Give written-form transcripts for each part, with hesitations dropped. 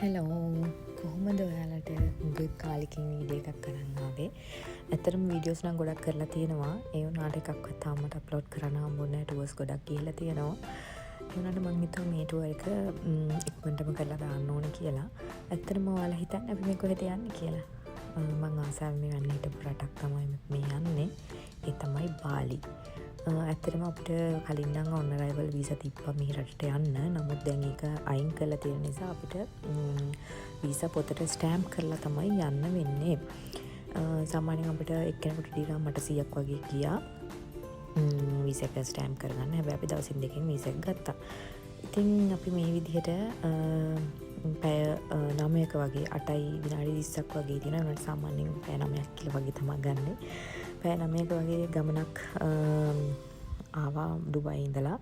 Hello කොහොමද ඔයාලට හුඟ කාලෙකින් වීඩියෝ එකක් කරන්න ආවේ. ඇත්තටම වීඩියෝස් නම් ගොඩක් කරලා තියෙනවා. ඒ වුණාට එකක්වත් තාමත් අප්ලෝඩ් කරන්න හම්බුනේ නැහැ. ටුවර්ස් ගොඩක් ගිහිල්ලා තියෙනවා. ඒ වුණාට මම හිතුවා මේ ටුවර් එක ඉක්මනටම කරලා දාන්න ඕනේ කියලා. ඇත්තටම ඔයාලා හිතන්නේ අපි මේ කොහෙද යන්නේ කියලා? මම ආසාවෙන් යන්න හිටපු රටක් තමයි මේ යන්නේ. ඒ තමයි බාලි. ඇත්තටම අපිට කලින් නම් ඔන්න රයිවල් වීසා තිබ්බා මේ රටට යන්න. නමුත් දැන් ඒක අයින් කරලා තියෙන නිසා අපිට වීසා පොතට ස්ටෑම්ප් කරලා තමයි යන්න වෙන්නේ. සාමාන්‍යයෙන් අපිට එක්කෙනෙකුට දීලා මට 100ක් වගේ ගියා. වීසා එක ස්ටෑම්ප් කරගන්න. හැබැයි අපි දවසින් දෙකකින් වීසා එක ගත්තා. ඉතින් අපි මේ විදිහට පැය 9ක වගේ 8යි විනාඩි 20ක් වගේ තියෙනවා. ඒකට සාමාන්‍යයෙන් පැය 9ක් කියලා වගේ තමයි ගන්නෙ. පැය 9ක වගේ ගමනක් ආවා ඩුබයි ඉඳලා.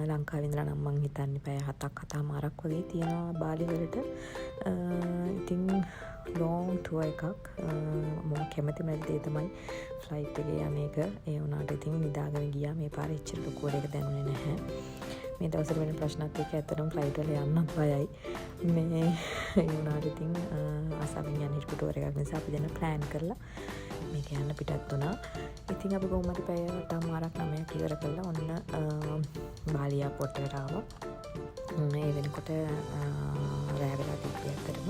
ලංකාවේ ඉඳලා නම් මං හිතන්නේ පැය 7ක් වගේ තියෙනවා බාලි වලට. ඉතින් ලොං ටුවර් එකක්. මම කැමතිම දේ තමයි ෆ්ලයිට් එකේ යන එක. ඒ වුණාට ඉතින් නිදාගෙන ගියා. මේ පාර එච්චර ලොකු දෙයක් දැනුනේ නැහැ. මේ දවස්වල වෙන ප්‍රශ්නත් එක්ක ඇත්තටම ෆ්ලයිට් වල යන්නත් බයයි. මේ ඒ වුණාට ඉතින් ආසාවෙන් යන හිටපු ටුවර් එකක් නිසා අපි දැන් ප්ලෑන් කරලා මේක යන්න පිටත් වුණා. ඉතින් අපි කොහොමද පැය 8මාරක් 9ක් ඉවර කළා. ඔන්න බාලි එයාපෝට් එකට ආවා. ඒ වෙනකොට රෑ වෙලා තිබ්බේ ඇත්තටම.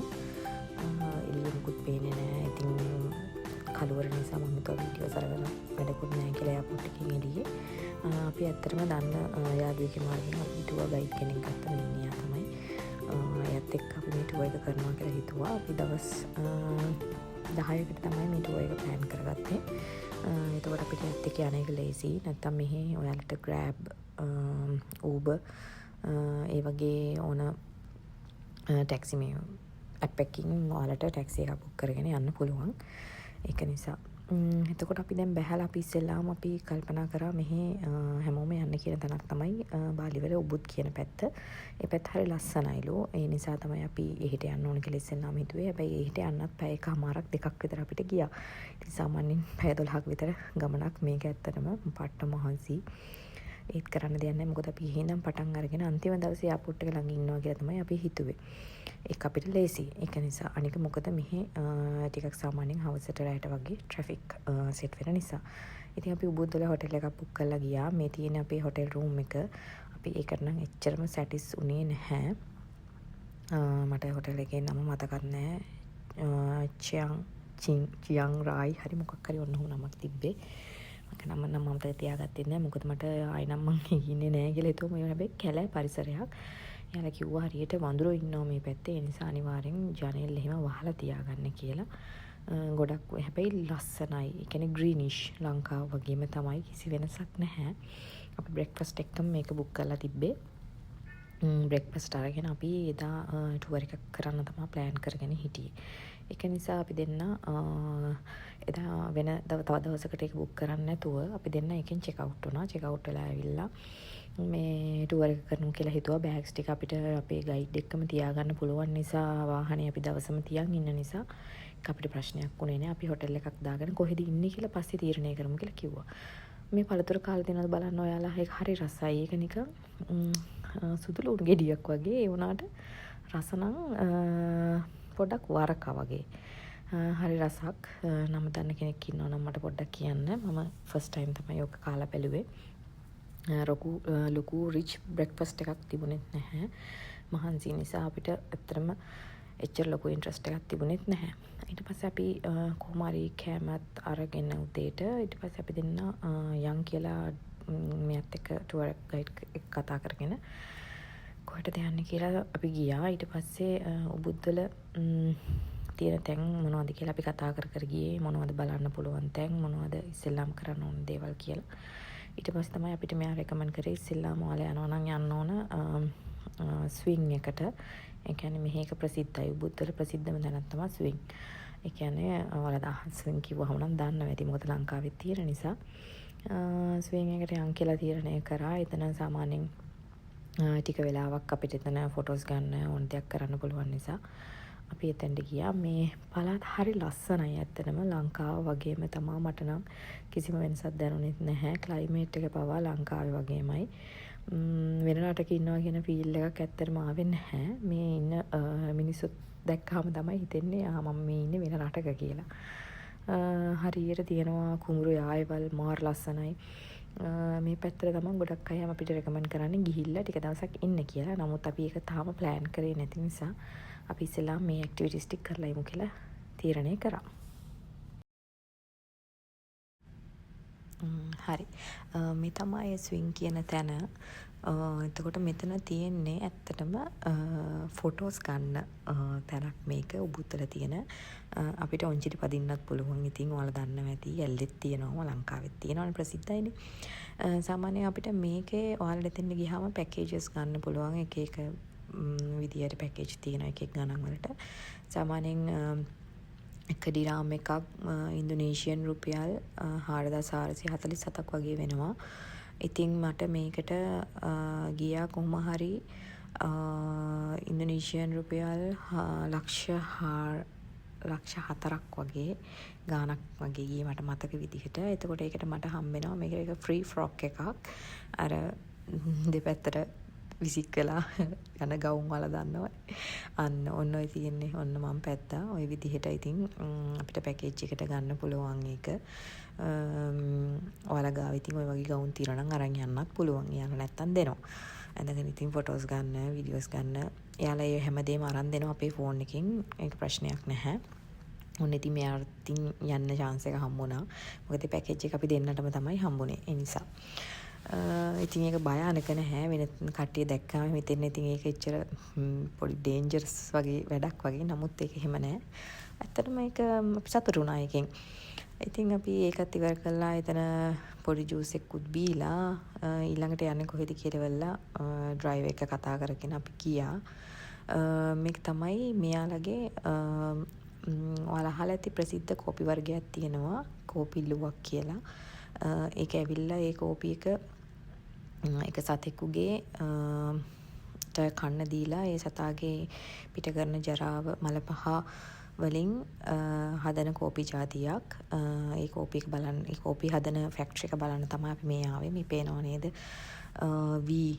එළියෙකුත් පේන්නේ නැහැ. ඉතින් කලවර නිසා මම හිතුවා වීඩියෝස් අරගෙන වැඩකුත් නැහැ කියලා එයාපෝට් එකකින් එළියේ. අපි ඇත්තටම දන්න යාළුවෙක් මාර්ගෙන් අපි ටුවර් ගයිඩ් කෙනෙක් ගත්තා. මිනිහා තමයි. එයාත් එක්ක අපි මේ ටුවර් එක කරනවා කියලා හිතුවා. අපි දවස් 10කට තමයි මේ ටුවර් එක ප්ලෑන් කරගත්තේ. එතකොට අපිට ඇත්ත එක යන එක ලේසි. නැත්තම් මෙහි ඔයාලට Grab, Uber ඒ වගේ ඕන ටැක්සි මේ ඇප් එකකින් ඔයාලට ටැක්සි එකක් බුක් කරගෙන යන්න පුළුවන්. ඒක නිසා එතකොට අපි දැන් බැහැලා අපි ඉස්සෙල්ලාම අපි කල්පනා කරා මෙහි හැමෝම යන්න කියන තැනක් තමයි බාලි වල උබුද් කියන පැත්ත. ඒ පැත්ත හරිය ලස්සනයිලු. ඒ නිසා තමයි අපි එහෙට යන්න ඕන කියලා ඉස්සෙල්ලාම හිතුවේ. හැබැයි එහෙට යන්නත් පැය එකමාරක් දෙකක් විතර අපිට ගියා. ඉතින් සාමාන්‍යයෙන් පැය 12ක් විතර ගමනක්. මේක ඇත්තටම පට්ට මහන්සි. ඒත් කරන්න දෙයක් නැහැ. මොකද අපි එහෙනම් පටන් අරගෙන අන්තිම දවසේ එයාපෝට් එක ළඟ ඉන්නවා කියලා තමයි අපි හිතුවේ. ඒක අපිට ලේසි. ඒක නිසා අනික මොකද මෙහි ටිකක් සාමාන්‍යයෙන් හවසට රැයට වගේ ට්‍රැෆික් සෙට් වෙන නිසා. ඉතින් අපි උබුද් වල හොටෙල් එකක් බුක් කරලා ගියා. මේ තියෙන අපේ හොටෙල් රූම් එක. අපි ඒකට නම් එච්චරම සැටිස් උනේ නැහැ. මට හොටෙල් එකේ නම මතකත් නැහැ. චියං රායි හරි මොකක් හරි ඔන්න ඔහු නමක් තිබ්බේ. මම නම් මම තියාගත්තේ නැහැ. මොකද මට ආයි නම් මං ඉන්නේ නැහැ කියලා හිතුවා. මේ හැබැයි කැලෑ පරිසරයක්. එයාලා කිව්වා හරියට වඳුරෝ ඉන්නවා මේ පැත්තේ. ඒ නිසා අනිවාර්යෙන් ජනෙල් එහෙම වහලා තියාගන්න කියලා. ගොඩක් හැබැයි ලස්සනයි. ඒ කියන්නේ ග්‍රීනිෂ් ලංකාව වගේම තමයි. කිසි වෙනසක් නැහැ. අපි බ්‍රෙක්ෆාස්ට් එකම මේක බුක් කරලා තිබ්බේ. බ්‍රෙක්ෆාස්ට් අරගෙන අපි එදා ටුවර් එකක් කරන්න තමයි ප්ලෑන් කරගෙන හිටියේ. ඒක නිසා අපි දෙන්න එදා වෙන තව දවසකට ඒක බුක් කරන්න නැතුව අපි දෙන්න එකෙන් චෙක් අවුට් වුණා. චෙක් අවුට් වෙලා ඇවිල්ලා මේ ටුවර් එක කරමු කියලා හිතුවා. බෑග්ස් ටික අපිට අපේ ගයිඩ් එක්කම තියාගන්න පුළුවන් නිසා වාහනේ අපි දවසම තියන් ඉන්න නිසා ඒක අපිට ප්‍රශ්නයක් වුණේ නෑ. අපි හොටෙල් එකක් දාගෙන කොහෙද ඉන්නේ කියලා පස්සේ තීරණය කරමු කියලා කිව්වා. මේ පළතුරු කාලා දෙනවද බලන්න ඔයාලා. ඒක හරි රසයි. ඒක නිකන් සුදු ලුණු ගෙඩියක් වගේ. ඒ වුණාට රස නම් පොඩ්ඩක් වරකා වගේ. හරි රසක්. නම දන්න කෙනෙක් ඉන්නවා නම් මට පොඩ්ඩක් කියන්න. මම ෆස්ට් ටයිම් තමයි ඔක කාලා බැලුවේ. ලොකු රිච් බ්‍රෙක්ෆාස්ට් එකක් තිබුණෙත් නැහැ. මහන්සි නිසා අපිට ඇත්තටම එච්චර ලොකු ඉන්ට්‍රස්ට් එකක් තිබුණෙත් නැහැ. ඊට පස්සේ අපි කොහොම හරි කෑමත් අරගෙන උදේට ඊට පස්සේ අපි දෙන්න යන් කියලා මෙයාත් එක්ක ටුවර් ගයිඩ් එක කතා කරගෙන කොහෙටද යන්නේ කියලා අපි ගියා. ඊට පස්සේ උබුද්දල තියෙන තැන් මොනවද කියලා අපි කතා කර ගියේ. මොනවද බලන්න පුළුවන් තැන්, මොනවද ඉස්සෙල්ලාම කරන්න ඕන දේවල් කියලා. ඊට පස්සේ තමයි අපිට මෙයා රෙකමන්ඩ් කරේ ඉස්සෙල්ලාම ඔයාලා යනවා නම් යන්න ඕන ස්විං එකට. ඒ කියන්නේ මෙහි එක ප්‍රසිද්ධයි. උබුද්දල ප්‍රසිද්ධම තැනක් තමයි ස්විං. ඒ කියන්නේ ඔයාලා ස්විං කිව්වහම නම් දන්නවා ඇති. මොකද ලංකාවේ තියෙන නිසා ස්විං එකට යන් කියලා තීරණය කරා. එතන සාමාන්‍යයෙන් ටික වෙලාවක් අපිට එතන ෆොටෝස් ගන්න ඕන දෙයක් කරන්න පුළුවන් නිසා අපි එතනට ගියා. මේ පළාත හරි ලස්සනයි ඇත්තටම. ලංකාව වගේම තමයි. මට නම් කිසිම වෙනසක් දැනුනෙත් නැහැ. ක්ලයිමේට් එක පවා ලංකාවේ වගේමයි. වෙන රටක ඉන්නවා කියන ෆීල් එකක් ඇත්තටම ආවෙ නැහැ. මේ ඉන්න මිනිස්සුත් දැක්කම තමයි හිතෙන්නේ මම මේ ඉන්නේ වෙන රටක කියලා. හරියට තියෙනවා කුඹුරු යායවල් මාර ලස්සනයි. මේ පැත්තට තමයි ගොඩක් අය අපිට රෙකමන්ඩ් කරන්නේ ගිහිල්ලා ටික දවසක් ඉන්න කියලා. නමුත් අපි ඒක තාම ප්ලෑන් කරේ නැති නිසා අපි ඉස්සෙල්ලා මේ ඇක්ටිවිටිස් ටික කරලා ඉමු කියලා තීරණය කරා. හරි. මේ තමයි ස්විං කියන තැන. එතකොට මෙතන තියෙන්නේ ඇත්තටම ෆොටෝස් ගන්න තැනක් මේක උබුතල තියෙන. අපිට ඔංචිටි පදින්නත් පුළුවන්. ඉතින් ඔයාලා දන්නවා ඇති ඇල්ලෙත් තියෙනවා ලංකාවෙත් තියෙනවනේ ප්‍රසිද්ධයිනේ. සාමාන්‍යයෙන් අපිට මේකේ ඔයාලා දෙතෙන් ගියාම පැකේජස් ගන්න පුළුවන්. එක එක විදියට පැකේජ් තියෙනවා එක එක ගණන් වලට. සාමාන්‍යයෙන් එක ඩිරාම් එකක් ඉන්දුනීසියන් රුපියල් 4447ක් වගේ වෙනවා. ඉතින් මට මේකට ගියා කොහොම හරි ඉන්දුනීසියන් රුපියල් ලක්ෂ 4ක් වගේ ගාණක් වගේ ගියේ මට මතක විදිහට. එතකොට ඒකට මට හම්බ වෙනවා මේක එක ෆ්‍රී ෆ්‍රොක් එකක්. අර දෙපැත්තට විසික් කළා යන ගවුම් වල දන්නවා. අන්න ඔන්න ඔය තියෙන්නේ ඔන්න මම පැත්තා. ওই විදිහට ඉතින් අපිට පැකේජ් එකට ගන්න පුළුවන් ඒක. ඔයාලා ගාව ඉතින් ওই වගේ ගවුම් තියනවා නම් අරන් යන්නත් පුළුවන්. යන්න නැත්තම් දෙනවා. ඇඳගෙන ඉතින් ෆොටෝස් ගන්න, වීඩියෝස් ගන්න. එයාලා ඒ හැමදේම අරන් දෙනවා අපේ ෆෝන් එකෙන්. ඒක ප්‍රශ්නයක් නැහැ. ඔන්න ඉතින් මෙයාට යන්න chance එක හම්බුණා. මොකද පැකේජ් එක අපි දෙන්නටම තමයි හම්බුනේ. ඒ නිසා ඉතින් ඒක භයානක නැහැ. වෙන කට්ටිය දැක්කම හිතෙන්න ඉතින් ඒක එච්චර පොඩි ඩේන්ජරස් වගේ වැඩක් වගේ. නමුත් ඒක එහෙම නැහැ. ඇත්තටම ඒක අපි සතුටු වුණා එකෙන්. ඉතින් අපි ඒකත් ඉවර කළා. එතන පොඩි ජූස් එකකුත් බීලා ඊළඟට යන්නේ කොහෙද කියලා ඩ්‍රයිවර් එක කතා කරගෙන අපි ගියා. මේක තමයි මෙයාලගේ ඔයාලා අහලා ඇති ප්‍රසිද්ධ කෝපි වර්ගයක් තියෙනවා. කෝපි ලුවක් කියලා. ඒක ඇවිල්ලා ඒ කෝපි එක සතෙකුගේ කන්න දීලා ඒ සතාගේ පිට කරන ජරාව මලපහ වලින් හදන කෝපි జాතියක්. ඒ කෝපි එක බලන්න, ඒ කෝපි හදන ෆැක්ටරි එක බලන්න තමයි අපි මේ ආවේ. මේ පේනව නේද? වී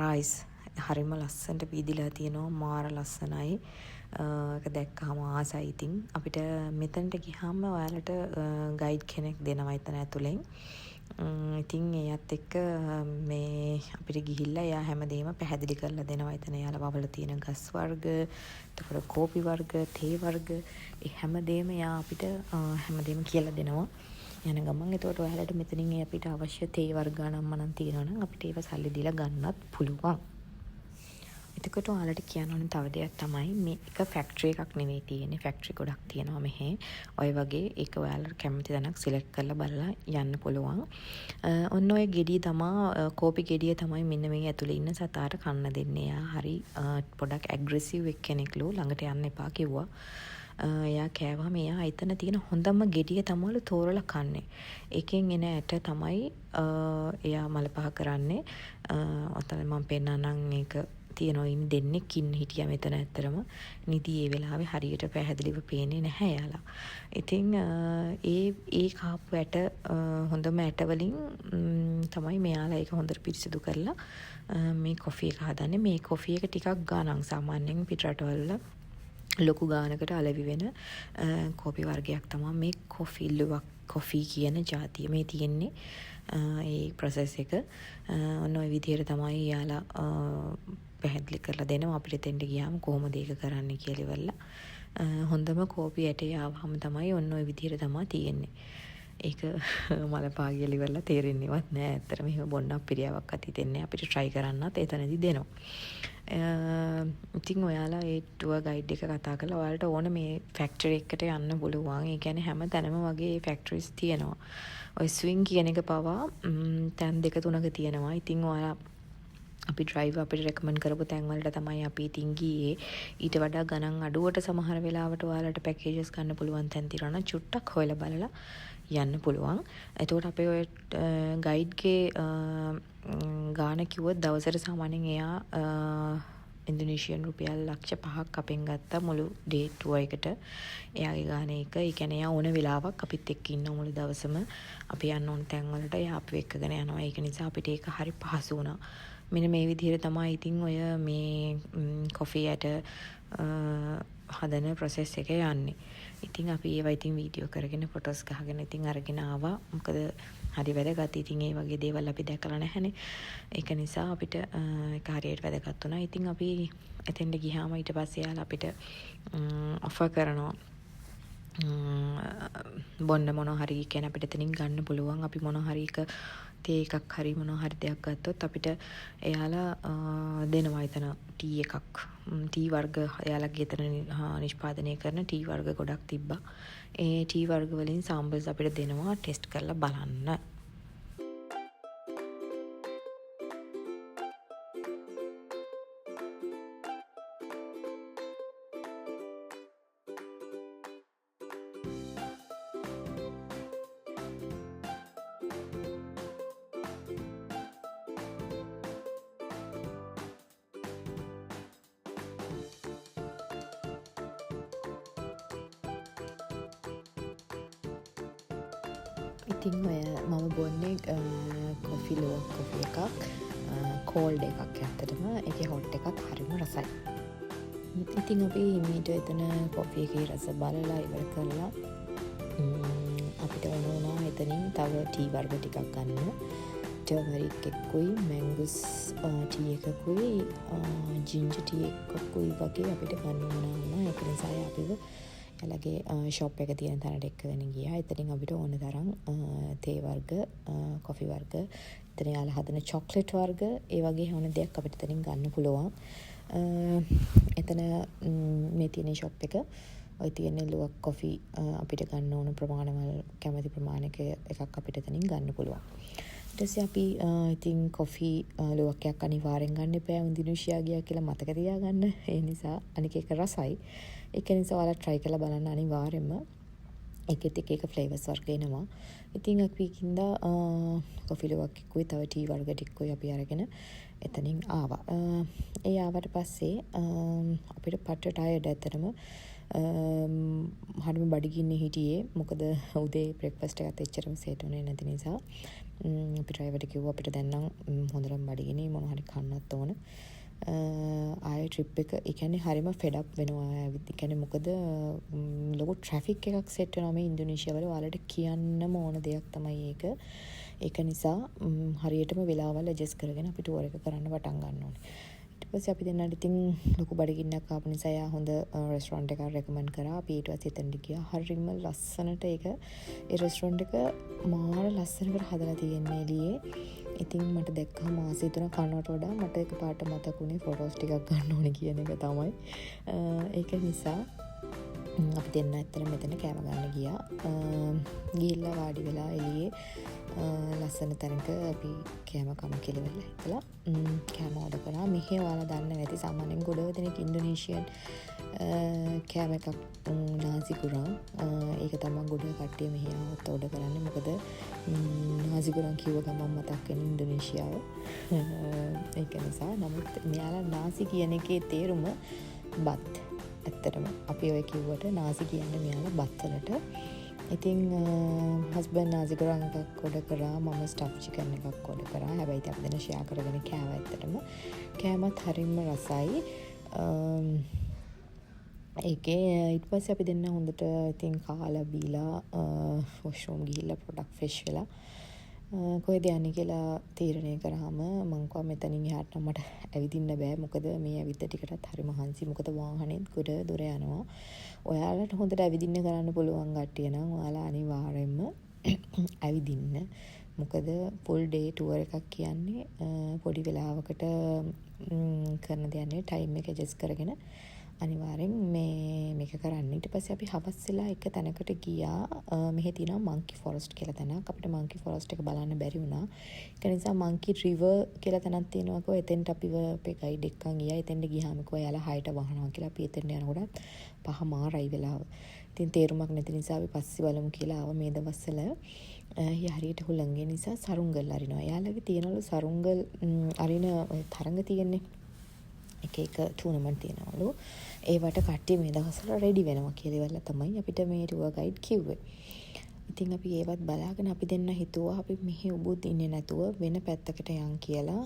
රයිස් හරිම ලස්සනට පීදිලා තියෙනවා. මාර ලස්සනයි. ඒක දැක්කම ආසයි. ඉතින් අපිට මෙතනට ගියාම ඔයාලට ගයිඩ් කෙනෙක් දෙනවා එතන ඇතුලෙන්. ඉතින් එයාත් එක්ක මේ අපිට ගිහිල්ලා එයා හැමදේම පැහැදිලි කරලා දෙනවා. එතන එයාලා වවල තියෙන ගස් වර්ග, එතකොට කෝපි වර්ග, තේ වර්ග, ඒ හැමදේම එයා අපිට හැමදේම කියලා දෙනවා. යන ගමන් එතකොට ඔයාලට මෙතනින් අපිට අවශ්‍ය තේ වර්ග නම් තියෙනවා නම් අපිට ඒව සල්ලි දීලා ගන්නත් පුළුවන්. එතකොට ඔයාලට කියන්න ඕනේ තව දෙයක් තමයි මේ එක ෆැක්ටරි එකක් නෙවෙයි තියෙන්නේ. ෆැක්ටරි ගොඩක් තියෙනවා මෙහෙ. ඔය වගේ ඒක ඔයාලට කැමති තැනක් සිලෙක්ට් කරලා බලලා යන්න පුළුවන්. ඔන්න ඔය ගෙඩිය තමයි කෝපි ගෙඩිය තමයි මෙන්න මේ ඇතුලේ ඉන්න සතාට කන්න දෙන්නේ. එයා හරි පොඩක් ඇග්‍රෙසිව් කෙනෙක්ලු. ළඟට යන්න එපා කිව්වා. එයා කෑවම එයා එතන තියෙන හොඳම ගෙඩිය තමයිලු තෝරලා කන්නේ. එකෙන් එන ඇට තමයි එයා මලපහ කරන්නේ. ඔතන මම පෙන්නන්නම් ඒක තියෙනවා. ඉන්නේ දෙන්නෙක් ඉන්න හිටියා මෙතන ඇත්තරම. නිදි ඒ වෙලාවේ හරියට පැහැදිලිව පේන්නේ නැහැ යාලා. ඉතින් ඒ කාපු ඇට හොඳම ඇට වලින් තමයි මෙයාලා ඒක හොඳට පිරිසිදු කරලා මේ කොෆි එක හදන්නේ. මේ කොෆි එක ටිකක් ගානක් සාමාන්‍යයෙන් පිට රටවල ලොකු ගානකට අලෙවි වෙන කෝපි වර්ගයක් තමයි මේ කොෆි කියන ජාතිය. මේ තියෙන්නේ ඒ ප්‍රොසෙස් එක. ඔන්න ඔය විදිහට තමයි යාලා පැහැදිලි කරලා දෙනවා අපිට දෙන්න ගියාම කොහොමද ඒක කරන්න කියලා ඉවරලා. හොඳම කෝපි ඇටේ ආවම තමයි ඔන්න ඔය විදිහට තමයි තියෙන්නේ. ඒක මලපාගියල ඉවරලා තේරෙන්නේවත් නෑ. ඇත්තටම එහෙම බොන්නක් පිරියාවක් අත හිතෙන්නේ අපිට try කරන්නත් එතනදී දෙනවා. ඉතින් ඔයාලා ඒ ටුවර් ගයිඩ් එක කතා කරලා ඔයාලට ඕන මේ ෆැක්ටරි එකට යන්න පුළුවන්. ඒ කියන්නේ හැම තැනම වගේ ෆැක්ටරිස් තියෙනවා. ඔය ස්විං කියන එක පවා තැන් 2-3ක තියෙනවා. ඉතින් ඔයාලා අපි ඩ්‍රයිවර් අපිට රෙකමන්ඩ් කරපු තැන් වලට තමයි අපි ඉතින් ගියේ. ඊට වඩා ගණන් අඩුවට සමහර වෙලාවට ඔයාලට පැකේජස් ගන්න පුළුවන් තැන් තියෙනවා නම් චුට්ටක් හොයලා බලලා යන්න පුළුවන්. එතකොට අපේ ඔය ගයිඩ්ගේ ගාන කිව්වොත් දවසට සාමාන්‍යයෙන් එයා ඉන්දුනීසියන් රුපියල් ලක්ෂ 5ක් අපෙන් ගත්තා මුළු ඩේ ටුවර් එකට. එයාගේ ගාන එක. ඒ කියන්නේ එයා ඕන වෙලාවක් අපිත් එක්ක ඉන්න මුළු දවසම අපි යන්න ඕන තැන් වලට එයා අපිව එක්කගෙන යනවා. ඒක නිසා අපිට ඒක හරි පහසු වුණා. මෙන්න මේ විදිහට තමයි ඉතින් ඔය මේ කොෆි යට හදන ප්‍රොසෙස් එක යන්නේ. ඉතින් අපි ඒවා ඉතින් වීඩියෝ කරගෙන ෆොටෝස් ගහගෙන ඉතින් අරගෙන ආවා. මොකද හරි වැදගත්. ඉතින් ඒ වගේ දේවල් අපි දැකලා නැහැනේ. ඒක නිසා අපිට ඒක හරියට වැදගත් වුණා. ඉතින් අපි එතෙන්ට ගියාම ඊට පස්සේ යාළුවා අපිට ඔෆර් කරනවා බොන්න මොනවා හරි කියන අපිට එතනින් ගන්න පුළුවන්. අපි මොනවා හරි තේ එකක් හරි මොනවා හරි දෙයක් ගත්තොත් අපිට එයාලා දෙනවා එතන ටී එකක්. ටී වර්ග එයාලගේ එතන නිෂ්පාදනය කරන ටී වර්ග ගොඩක් තිබ්බා. ඒ ටී වර්ග වලින් සාම්පල්ස් අපිට දෙනවා ටෙස්ට් කරලා බලන්න. ඉතින් ඔය මම බොන්නේ කොෆි ලුවක් කොෆි එකක් කෝල්ඩ් එකක් ඇත්තටම ඒකේ හොට් එකත් හරිම රසයි. ඉතින් අපි හිමීට එතන කොෆි එකේ රස බලලා ඉවර කරලා අපිට ඕන වුණා එතනින් තව ටී වර්ග ටිකක් ගන්න. ටර්මරික් එකකුයි මැංගුස් ටී එකකුයි ජින්ජර් ටී එකකුයි වගේ අපිට ගන්න වුණා. ඒක නිසා අපිව එයාලගේ ෂොප් එක තියෙන තැනට එක්කගෙන ගියා. එතනින් අපිට ඕන තරම් තේ වර්ග, කොෆි වර්ග, එතන යාලා හදන චොක්ලට් වර්ග, ඒ වගේ ඕන දෙයක් අපිට එතනින් ගන්න පුළුවන්. එතන මේ තියෙන ෂොප් එක ඔය තියෙන ලුවක් කොෆි අපිට ගන්න ඕන ප්‍රමාණවල කැමති ප්‍රමාණයක එකක් අපිට එතනින් ගන්න පුළුවන්. ඊට පස්සේ අපි ඉතින් කොෆි ලුවක්යක් අනිවාර්යෙන් ගන්න එපා. ඉන්දුනීසියා ගියා කියලා මතක තියාගන්න. ඒ නිසා අනික එක රසයි. ඒක නිසා ඔයාලා try කරලා බලන්න අනිවාර්යෙන්ම. ඒකෙත් එක ෆ්ලේවර්ස් වර්ග එනවා. ඉතින් අපි කින්දා කොෆි ලුවක් එක්කුයි තව ටී වර්ග ටිකකුයි අපි අරගෙන එතනින් ආවා. ඒ ආවට පස්සේ අපිට පට්ට ටයර්ඩ් ඇත්තටම හරිම බඩගින්නේ හිටියේ. මොකද උදේ බ්‍රෙක්ෆාස්ට් එකත් එච්චරම සෙට් වුණේ නැති නිසා අපි ඩ්‍රයිවර්ට කිව්වා අපිට දැන් නම් හොඳටම බඩගිනේ මොනවා හරි කන්නත් ඕන. ආයෙ ට්‍රිප් එක ඒ කියන්නේ හරිම ෆෙඩ් අප් වෙනවා. ඒ කියන්නේ මොකද ලොකු ට්‍රැෆික් එකක් සෙට් වෙනවා මේ ඉන්දුනීසියා වල. ඔයාලට කියන්නම ඕන දෙයක් තමයි ඒක. ඒක නිසා හරියටම වෙලාවල් ඇඩ්ජස්ට් කරගෙන අපි ටුවර් එක කරන්න පටන් ගන්න ඕනේ. ඊට පස්සේ අපි දෙන්නාට ඉතින් ලොකු බඩගින්නක් ආපු නිසා යා හොඳ රෙස්ටොරන්ට් එකක් රෙකමන්ඩ් කරා. අපි ඊට පස්සේ එතනට ගියා. හරිම ලස්සනට ඒක ඒ රෙස්ටොරන්ට් එක මාර ලස්සනකට හදලා තියෙන්නේ එළියේ. ඉතින් මට දැක්කම ආසයි තුන කනවට වඩා මට එකපාරට මතකුනේ ෆොටෝස් ටිකක් ගන්න ඕනේ කියන එක තමයි. ඒක නිසා අපි දෙන්න ඇත්තට මෙතන කෑම ගන්න ගියා. ගිහිල්ලා වාඩි වෙලා එළියේ ලස්සන තැනක අපි කෑම කමු කියලා හිතලා කෑම ඕඩර් කරා. මෙහෙ ඔයාලා දන්නේ නැති සාමාන්‍යයෙන් ගොඩ දෙනෙක් ඉන්දුනීසියන් කෑම එකක් නාසි ගුරාන් ඒක තමයි ගොඩ කට්ටිය මෙහෙ આવත් ඕඩර් කරන්නේ. මොකද නාසි ගුරාන් කිව්ව ගමන් මතක් වෙන ඉන්දුනීසියාව. ඒක නිසා නමුත් මෙයාලා නාසි කියන එකේ තේරුම බත්. ඇත්තටම අපි ඔය කිව්වට නාසි කියන්නේ මෙයාලා බත් වලට. ඉතින් හස්බන්ඩ් නාසි ගුරාන් එකක් ඕඩර් කරා. මම ස්ටෆ් චිකන් එකක් ඕඩර් කරා. හැබැයි අපි දෙන්න ෂෙයා කරගෙන කෑවා. ඇත්තටම කෑමත් හරිම රසයි. ඒකේ ඊට පස්සේ අපි දෙන්න හොඳට ඉතින් කාලා බීලා වොෂ්රූම් ගිහිල්ලා පොඩක් ෆ්‍රෙෂ් වෙලා කොහෙද යන්නේ කියලා තීරණය කරාම මං කිව්වා මෙතනින් එහාට නම් මට ඇවිදින්න බෑ. මොකද මේ ඇවිද්ද ටිකටත් හරි මහන්සි. මොකද වාහනේත් ගොඩ දොර යනවා. ඔයාලට හොඳට ඇවිදින්න කරන්න පුළුවන් කට්ටිය නම් ඔයාලා අනිවාර්යෙන්ම ඇවිදින්න. මොකද ෆුල් ඩේ ටුවර් එකක් කියන්නේ පොඩි වෙලාවකට කරන දෙයක් නෙවෙයි. ටයිම් එක ඇඩ්ජස්ට් කරගෙන අනිවාර්යෙන් මේක කරන්න. ඊට පස්සේ අපි හවස් වෙලා එක තැනකට ගියා. මෙහි තියෙනවා මංකි ෆොරස්ට් කියලා තැනක්. අපිට මංකි ෆොරස්ට් එක බලන්න බැරි වුණා. ඒක නිසා මංකි රිවර් කියලා තැනක් තියෙනවා. කො එතෙන්ට අපිව අපේ ගයිඩ් එක්කන් ගියා. එතෙන්ට ගියාම කො යාලා 6ට වහනවා කියලා. අපි එතෙන්ට යනකොට 5 මාරයි වෙලාව. ඉතින් තේරුමක් නැති නිසා අපි පස්සේ බලමු කියලා ආව මේ දවස්වල. හරියට හුලංගේ නිසා සරුංගල් අරිනවා. යාළුවගේ තියනවලු සරුංගල් අරින තරඟ තියෙන්නේ. එක ටූර්නමන්ට් තියෙනවලු. ඒවට කට්ටිය මේ දවස්වල රෙඩි වෙනවා කියලා ඉවරලා තමයි අපිට මේ ටුවර් ගයිඩ් කිව්වේ. ඉතින් අපි ඒවත් බලාගෙන අපි දෙන්න හිතුවා අපි මෙහි උබුත් ඉන්නේ නැතුව වෙන පැත්තකට යන් කියලා.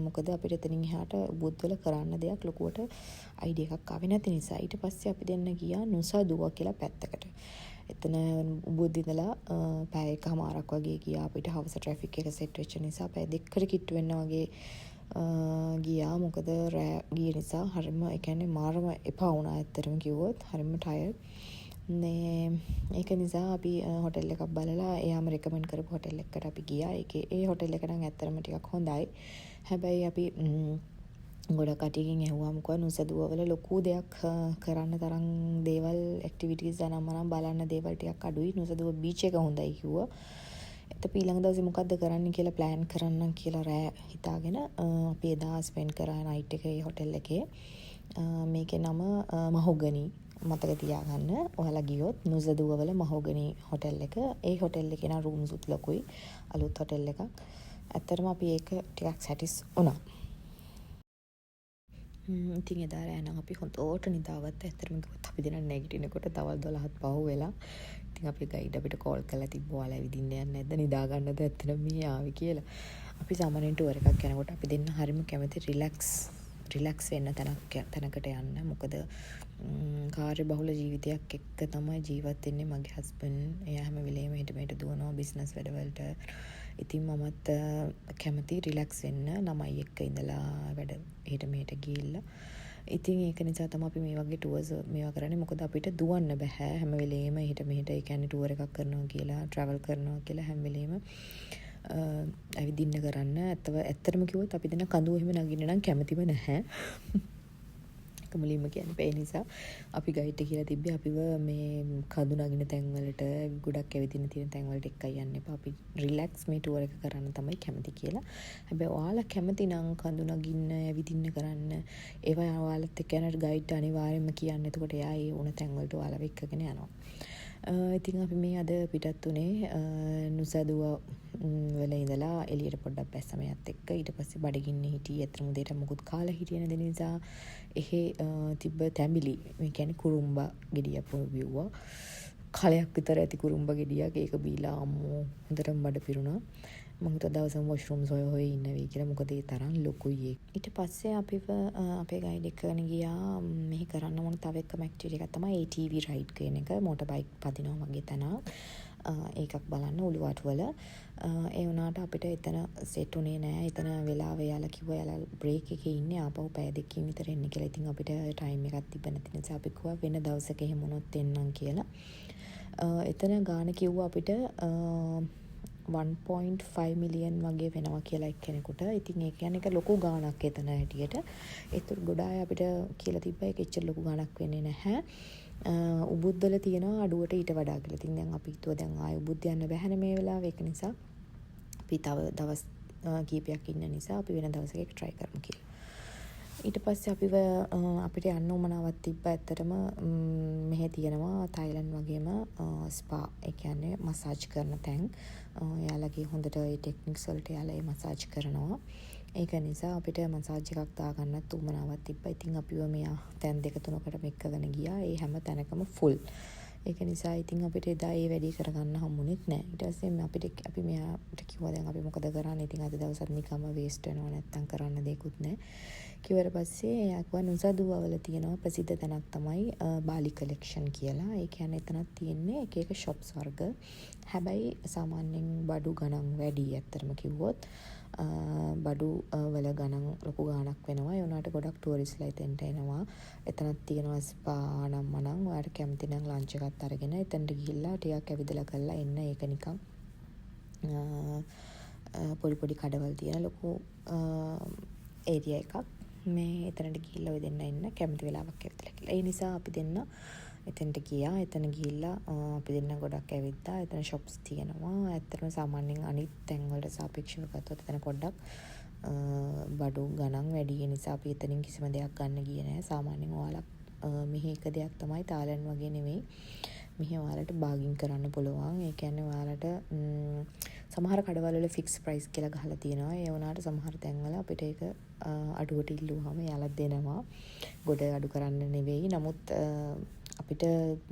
මොකද අපිට එතනින් එහාට උබුත් වල කරන්න දෙයක් ලොකුවට අයිඩියා එකක් ආවේ නැති නිසා. ඊට පස්සේ අපි දෙන්න ගියා නුසදුව කියලා පැත්තකට. එතන උබුත් ඉඳලා පැය එකමාරක් වගේ ගියා. අපිට හවස ට්‍රැෆික් එක සෙට් වෙච්ච නිසා පැය දෙකකට කිට්ටු වෙන්න වගේ ගියා. මොකද රෑ ගිය නිසා හරිම ඒ කියන්නේ මාරම එපා වුණා ඇත්තටම කිව්වොත්. හරිම ටයර්ඩ්. ඒක නිසා අපි හොටෙල් එකක් බලලා එයාම රෙකමන්ඩ් කරපු හොටෙල් එකකට අපි ගියා. ඒ හොටෙල් එක නම් ඇත්තටම ටිකක් හොඳයි. හැබැයි අපි ගොඩක් කටියකින් ඇහුවා මොකද නුසදුව වල ලොකු දෙයක් කරන්න තරම් දේවල් ඇක්ටිවිටීස් අනම්මනම් බලන්න දේවල් ටිකක් අඩුයි. නුසදුව බීච් එක හොඳයි කිව්වා. එතකොට ඊළඟ දවසේ මොකද්ද කරන්න කියලා ප්ලෑන් කරන්න කියලා රෑ හිතාගෙන අපි එදා ස්පෙන්ඩ් කරා නයිට් එක ඒ හොටෙල් එකේ. මේකේ නම මහෝගනි. මතක තියාගන්න. ඔයාලා ගියොත් නුසදුව වල මහෝගනි හොටෙල් එක. ඒ හොටෙල් එකේ නම් රූම්ස් උත් ලොකුයි. අලුත් හොටෙල් එකක්. ඇත්තටම අපි ඒක ටිකක් සැටිස් වුණා. ඉතින් එදා රෑ නම් අපි හොඳට නිදාගත්තා. ඇත්තටම කිව්වොත් අපි දෙන නැගිටිනකොට දවල් 12ත් පහු වෙලා. ඉතින් අපි ගයිඩ් අපිට කෝල් කරලා තිබ්බා ඔයාලා ඇවිදින්න යන්නේ නැද්ද නිදා ගන්නද ඇත්තටම මේ ආවේ කියලා. අපි සාමාන්‍යයෙන් ටුවර් එකක් යනකොට අපි දෙන්න හරිම කැමති රිලැක්ස් වෙන්න තැනකට යන්න. මොකද කාර්ය බහුල ජීවිතයක් එක්ක තමයි ජීවත් වෙන්නේ මගේ හස්බන්ඩ්. එයා හැම වෙලේම හිට මෙහෙට දුවනවා බිස්නස් වැඩවලට. ඉතින් මමත් කැමති රිලැක්ස් වෙන්න ළමයි එක්ක ඉඳලා වැඩ හිට මෙහෙට ගිහිල්ලා. ඉතින් ඒක නිසා තමයි අපි මේ වගේ ටුවර්ස් මේවා කරන්නේ. මොකද අපිට දුවන්න බෑ හැම වෙලේම හිට මෙහෙට. ඒ කියන්නේ ටුවර් එකක් කරනවා කියලා ට්‍රැවල් කරනවා කියලා හැම වෙලේම ඇවිදින්න කරන්න. ඇත්තටම කිව්වොත් අපි දෙන කඳුව එහෙම නගින්න නම් කැමතිම නැහැ. මුලින්ම කියන්නේ ඒ නිසා අපි ගයිඩ් කියලා තිබ්බේ අපිව මේ කඳු නගින තැන් වලට ගොඩක් ඇවිදින්න තියෙන තැන් වලට එක්කයි යන්න එපා. අපි රිලැක්ස් මේ ටුවර් එක කරන්න තමයි කැමති කියලා. හැබැයි ඔයාලා කැමති නම් කඳු නගින්න ඇවිදින්න කරන්න ඒවා ඔයාලත් එක්ක යන ගයිඩ් අනිවාර්යයෙන්ම කියන්න. එතකොට එයා ඒ ඕන තැන් වලට ඔයාලව එක්කගෙන යනවා. ඉතින් අපි මේ අද පිටත් උනේ නුසදුව වල ඉඳලා එළියට පොඩ්ඩක් බැස්සම යත් එක්ක. ඊට පස්සේ බඩගින්නේ හිටියේ. අතරම දෙයට මොකුත් කාලා හිටියේ නැති නිසා එහෙ තිබ්බ තැඹිලි මේ කියන්නේ කුරුම්බා ගෙඩියක් බිව්වා. කලයක් විතර ඇති කුරුම්බා ගෙඩියක්. ඒක බීලා අම්මෝ හොඳටම බඩ පිරුණා. මම හිතුවා දවසම වොෂ්රූම්ස් හොය ඉන්න වෙයි කියලා. මොකද ඒ තරම් ලොකුයි ඒක. ඊට පස්සේ අපිව අපේ ගයිඩ් එකගෙන ගියා මෙහි කරන්න ඕන තව එකම ඇක්ටිවිටි එකක් තමයි ATV රයිඩ් කියන එක. මෝටර් බයික් පදිනවා වගේ තැනක්. ඒකක් බලන්න උළුවාට වල. ඒ වුණාට අපිට එතන සෙට් උනේ නෑ. එතන වෙලාව යාලා කිව්වා යාලා බ්‍රේක් එකේ ඉන්නේ ආපහු පැය දෙකකින් විතර එන්න කියලා. ඉතින් අපිට ටයිම් එකක් තිබ්බ නැති නිසා අපි කිව්වා වෙන දවසක එහෙම වුණොත් එන්නම් කියලා. එතන ගාන කිව්වා අපිට 1.5 මිලියන් වගේ වෙනවා කියලා එක්කෙනෙකුට. ඉතින් ඒ කියන්නේ ඒක ලොකු ගාණක් එතන හැටියට. ඒතර ගොඩායි අපිට කියලා තිබ්බා ඒක එච්චර ලොකු ගාණක් වෙන්නේ නැහැ. උබුද්දල තියෙනවා අඩුවට ඊට වඩා කියලා. ඉතින් දැන් අපි හිතුවා දැන් ආයෙ උබුද්ද යන්න බැහැනේ මේ වෙලාවේ. ඒක නිසා අපි තව දවස් කීපයක් ඉන්න නිසා අපි වෙන දවසක ඒක try කරමු කියලා. ඊට පස්සේ අපිව අපිට යන්න උමනාවක් තිබ්බා. ඇත්තටම මෙහෙ තියෙනවා තායිලන්ඩ් වගේම ස්පා ඒ කියන්නේ මසාජ් කරන තැන්. එයාලගේ හොඳට ඒ ටෙක්නික්ස් වලට එයාලා ඒ මසාජ් කරනවා. ඒක නිසා අපිට මසාජ් එකක් දාගන්නත් උමනාවක් තිබ්බා. ඉතින් අපිව මෙයා තැන් දෙක තුනකට මෙක්කගෙන ගියා. ඒ හැම තැනකම ෆුල්. ඒක නිසා ඉතින් අපිට එදා ඒ වැඩි කරගන්න හම්බුනේත් නැහැ. ඊට පස්සේ අපි මෙයාට කිව්වා දැන් අපි මොකද කරන්නේ? ඉතින් අද දවසත් නිකම්ම වේස්ට් වෙනවා නැත්තම් කරන්න දෙයක්වත් නැහැ. කිව්වට පස්සේ එයා කිව්වා නුසදුව වල තියෙනවා ප්‍රසිද්ධ තැනක් තමයි බාලි කලෙක්ෂන් කියලා. ඒ කියන්නේ එතනක් තියෙන්නේ එක එක shops වර්ග. හැබැයි සාමාන්‍යයෙන් බඩු ගණන් වැඩි ඇත්තටම කිව්වොත්. බඩු වල ගණන් ලොකු ගාණක් වෙනවා. ඒ වුණාට ගොඩක් ටූරිස්ට්ලා එතෙන්ට එනවා. එතනක් තියෙනවා ස්පා නම් මනම් ඔයාලට කැමති නම් ලන්ච් එකත් අරගෙන එතනට ගිහිල්ලා ටිකක් ඇවිදලා කරලා එන්න. ඒක නිකන් පොඩි කඩවල් තියෙන ලොකු ඒරියා එකක්. මේ එතනට ගිහිල්ලා ඔය දෙන්න එන්න කැමති වෙලාවක් ඇවිදලා කියලා. ඒ නිසා අපි දෙන්න එතනට ගියා. එතන ගිහිල්ලා අපි දෙන්න ගොඩක් ඇවිද්දා. එතන shops තියෙනවා. ඇත්තටම සාමාන්‍යයෙන් අනිත් තැන් වලට සාපේක්ෂව ගත්තොත් එතන පොඩ්ඩක් බඩු ගණන් වැඩි නිසා අපි එතනින් කිසිම දෙයක් ගන්න ගියේ නැහැ. සාමාන්‍යයෙන් ඔයාලා මෙහි එක දෙයක් තමයි තායිලන්ඩ් වගේ නෙමෙයි. මෙහි ඔයාලට බාගින් කරන්න පුළුවන්. ඒ කියන්නේ ඔයාලට සමහර කඩවල වල ෆික්ස් ප්‍රයිස් කියලා ගහලා තියෙනවා. ඒ වුණාට සමහර තැන්වල අපිට ඒක අඩුවට ඉල්ලුවාම එයාලා දෙනවා. ගොඩ අඩු කරන්න නෙවෙයි. නමුත් අපිට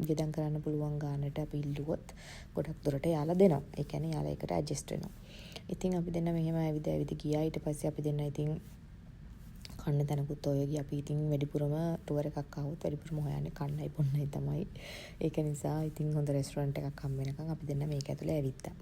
ගෙදම් කරන්න පුළුවන් ගානට අපි ඉල්ලුවොත් ගොඩක් දුරට යාලා දෙනවා. ඒ කියන්නේ යාලා එකට ඇඩ්ජස්ට් වෙනවා. ඉතින් අපි දෙන්න මෙහෙම ඇවිද ගියා. ඊට පස්සේ අපි දෙන්න ඉතින් කන්න තැනකුත් ඔය ගියා. අපි ඉතින් වැඩිපුරම ටුවර් එකක් ආවොත් වැඩිපුරම හොයන්නේ කන්නයි බොන්නයි තමයි. ඒක නිසා ඉතින් හොඳ රෙස්ටොරන්ට් එකක් හම්බ වෙනකන් අපි දෙන්න මේක ඇතුලේ ඇවිත්තා.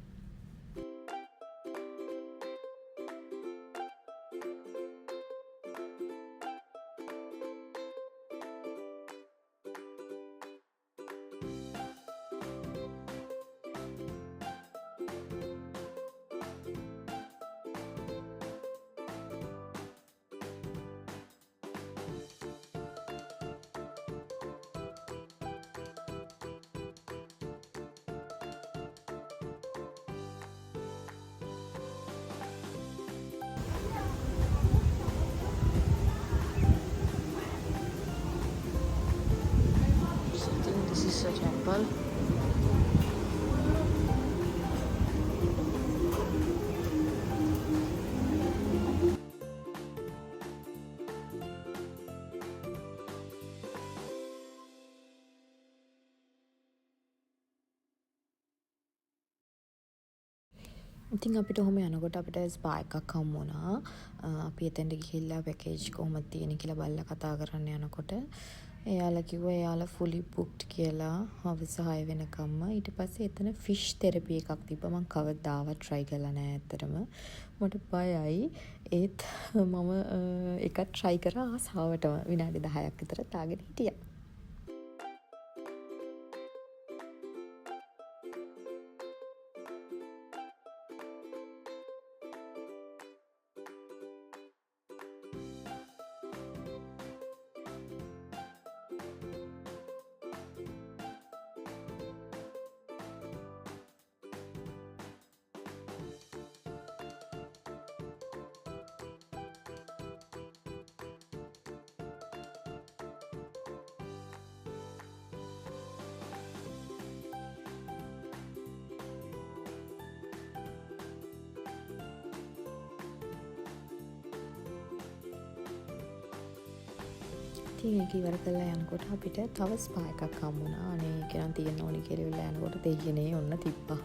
This is a temple. ඉතින් අපිට ඔහොම යනකොට අපිට ස්පා එකක් හම්බ වුණා. අපි එතෙන්ට ගිහිල්ලා පැකේජ් කොහොමද තියෙන්නේ කියලා බලලා කතා කරන්න යනකොට එයාලා කිව්වා එයාලා fully booked කියලා හවස 6 වෙනකම්ම. ඊට පස්සේ එතන fish therapy එකක් තිබ්බා. මම කවදාවත් try කරලා නැහැ ඇත්තටම. මට බයයි. ඒත් මම එකක් try කරා ආසාවටම විනාඩි 10ක් විතර තාගෙන හිටියා. ඉතින් ඒක ඉවර කරලා යනකොට අපිට තව ස්පා එකක් හම්බුණා. අනේ ඒක නම් තියෙන්න ඕනි කියලා ඉල්ල යනකොට දෙයියනේ ඔන්න තිබ්බා.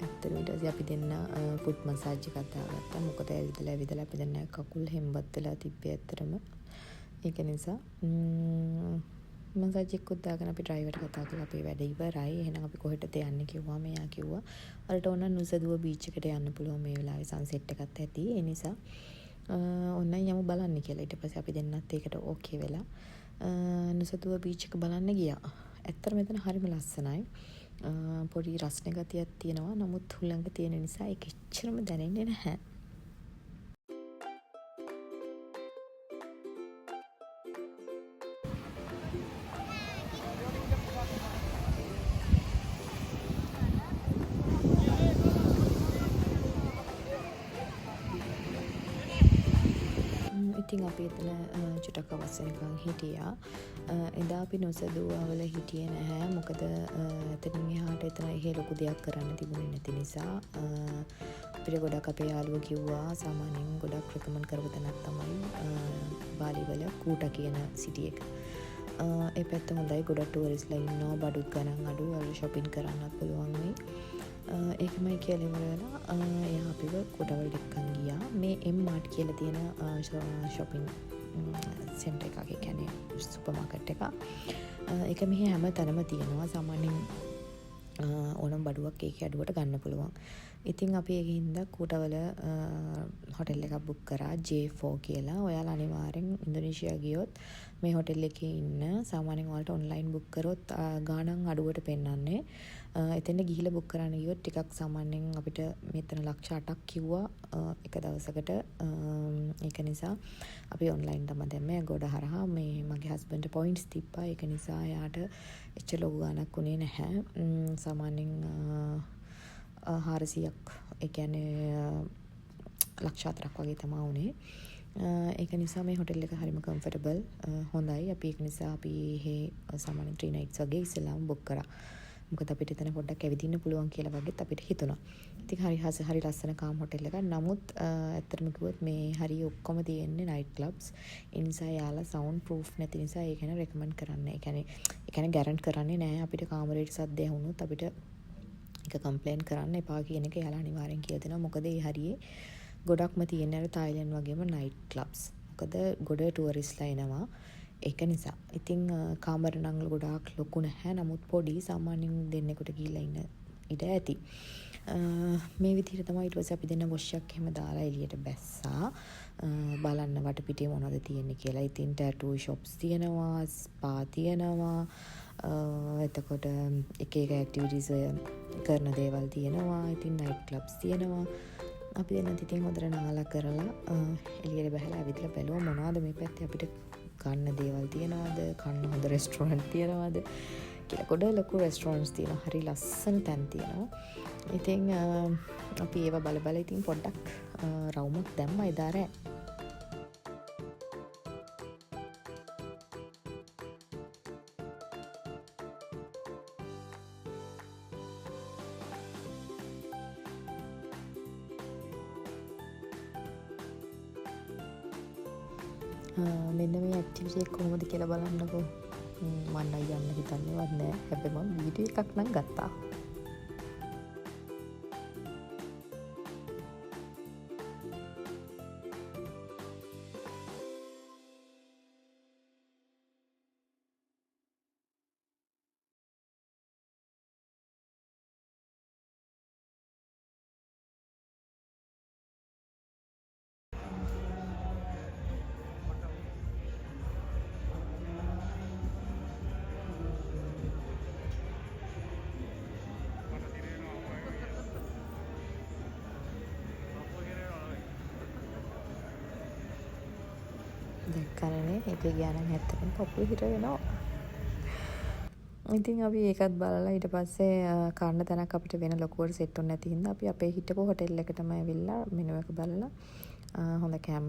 ඇත්තටම ඊට පස්සේ අපි දෙන්න ෆුට් මසාජ් එකක් දාගත්තා. මොකද ඇවිදලා අපි දෙන්න කකුල් හෙම්බත් වෙලා තිබ්බේ ඇත්තටම. ඒක නිසා මසාජ් එකක් දාගෙන අපි ඩ්‍රයිවර්ට කතා කරලා අපේ වැඩ ඉවරයි. එහෙනම් අපි කොහෙටද යන්නේ කිව්වා. මෙයා කිව්වා වලට ඕන නුසදුව බීච් එකට යන්න පුළුවන් මේ වෙලාවේ සන්සෙට් එකත් ඇති. ඒ නිසා ඔන්න යමු බලන්න කියලා. ඊට පස්සේ අපි දෙන්නත් ඒකට ඕකේ වෙලා නුසදුව බීච් එක බලන්න ගියා. ඇත්තට මෙතන හරිම ලස්සනයි. පොඩි රස්නේ ගතියක් තියෙනවා. නමුත් හුළඟ තියෙන නිසා ඒක එච්චරම දැනෙන්නේ නැහැ. ඉතින් අපි එතන චුටක් අවස් වෙනකන් හිටියා. එදා අපි නොසදුවවල හිටියේ නැහැ. මොකද එතනින් එහාට එතන එහෙ ලොකු දෙයක් කරන්න තිබුණේ නැති නිසා අපිට ගොඩක් අපේ යාළුවෝ කිව්වා සාමාන්‍යයෙන් ගොඩක් රෙකමන්ඩ් කරපු තැනක් තමයි බාලි වල කූටා කියන සිටි එක. ඒ පැත්ත හොඳයි. ගොඩක් ටූරිස්ට්ලා ඉන්නවා. බඩුත් ගණන් අඩු. අර shopping කරන්නත් පුළුවන් වෙයි. ඒකමයි කියලා ඉවර වෙලා එයා අපිව කොටවල් දෙකක් ගියා. මේ M-Mart කියලා තියෙන shopping center එකක්. ඒ කියන්නේ සුපර් මාකට් එකක්. ඒක මෙහි හැම තැනම තියෙනවා. සාමාන්‍යයෙන් ඕනම් බඩුවක් ඒකේ අඩුවට ගන්න පුළුවන්. ඉතින් අපි ඒකින් හින්දා කූටවල හොටෙල් එකක් බුක් කරා J4 කියලා. ඔයාලා අනිවාර්යෙන් ඉන්දුනීසියා ගියොත් මේ හොටෙල් එකේ ඉන්න සාමාන්‍යයෙන් ඔයාලට ඔන්ලයින් බුක් කරොත් ගාණන් අඩුවට පෙන්නන්නේ. එතෙන්ට ගිහිල්ලා බුක් කරන්න ගියොත් ටිකක් සාමාන්‍යයෙන් අපිට මෙතන ලක්ෂ 8ක් කිව්වා එක දවසකට. ඒක නිසා අපි ඔන්ලයින් තමයි දැම්මේ. ගොඩ හරහා මේ මගේ හස්බන්ඩ් පොයින්ට්ස් තිබ්බා. ඒක නිසා එයාට එච්චර ලොකු ගාණක් උනේ නැහැ. සාමාන්‍යයෙන් 400ක් ඒ කියන්නේ ලක්ෂ 4ක් වගේ තමයි උනේ. ඒක නිසා මේ හොටෙල් එක හරිම කම්ෆර්ටබල් හොඳයි. අපි ඒක නිසා අපි සාමාන්‍යයෙන් 3 nights වගේ ඉස්සෙල්ලාම බුක් කරා. මොකද අපිට එතන පොඩ්ඩක් ඇවිදින්න පුළුවන් කියලා වගේත් අපිට හිතුණා. ඉතින් හරි ලස්සන කාම් හොටෙල් එකක්. නමුත් ඇත්තටම කිව්වොත් මේ හරිය ඔක්කොම තියෙන්නේ නයිට් ක්ලබ්ස්. ඒ නිසා යාලා සවුන්ඩ් ප්‍රූෆ් නැති නිසා ඒක ගැන රෙකමන්ඩ් කරන්නේ. ඒ කියන්නේ ඒ කියන්නේ ගැරන්ට් කරන්නේ නැහැ අපිට කාමරේට සද්ද ඇහුනොත් අපිට ඒක කම්ප්ලේන් කරන්න එපා කියන එක එයාලා අනිවාර්යෙන් කියලා දෙනවා. මොකද ඒ හරියේ ගොඩක්ම තියෙන අර තායිලන්ඩ් වගේම නයිට් ක්ලබ්ස්. මොකද ගොඩ ටුවරිස්ට්ලා එනවා. ඒක නිසා. ඉතින් කාමර නම් ගොඩාක් ලොකු නැහැ. නමුත් පොඩි සාමාන්‍යයෙන් දෙන්නෙකුට ගිහිල්ලා ඉන්න ඉඩ ඇති. මේ විදිහට තමයි ඊට පස්සේ අපි දෙන්න වොෂ් එකක් එහෙම දාලා එළියට බැස්සා. බලන්න වටපිටේ මොනවද තියෙන්නේ කියලා. ඉතින් ටැටූ ෂොප්ස් තියෙනවා, ස්පා තියෙනවා. එතකොට එක එක ඇක්ටිවිටීස් කරන දේවල් තියෙනවා. ඉතින් නයිට් ක්ලබ්ස් තියෙනවා. අපි දෙන්නත් ඉතින් හොඳට නාලා කරලා එළියට බහලා ඇවිත්ලා බැලුවා මොනවද මේ පැත්තේ අපිට ගන්න දේවල් තියනවාද, කන්න හොඳ රෙස්ටෝරන්ට් තියනවාද කියලා. ගොඩ ලොකු රෙස්ටෝරන්ට්ස් තියෙනවා. හරි ලස්සන තැන් තියෙනවා. ඉතින් අපි ඒව බල බල ඉතින් පොඩ්ඩක් රවුමක් දැම්මා එදා රෑ. මෙන්න මේ ඇක්ටිවිටි එක කොහොමද කියලා බලන්නකෝ. මම යන්න හිතන්නේවත් නෑ. හැබැයි මම වීඩියෝ එකක් නම් ගත්තා. දැක්කනේ ඒක ගියා නම් ඇත්තටම පපුව හිර වෙනවා. ඉතින් අපි ඒකත් බලලා ඊට පස්සේ කන්න තැනක් අපිට වෙන ලොකුවට සෙට් වෙන්නේ නැති හින්දා අපි අපේ හිටපු හොටෙල් එකටම ඇවිල්ලා මෙනු එක බලලා හොඳ කෑම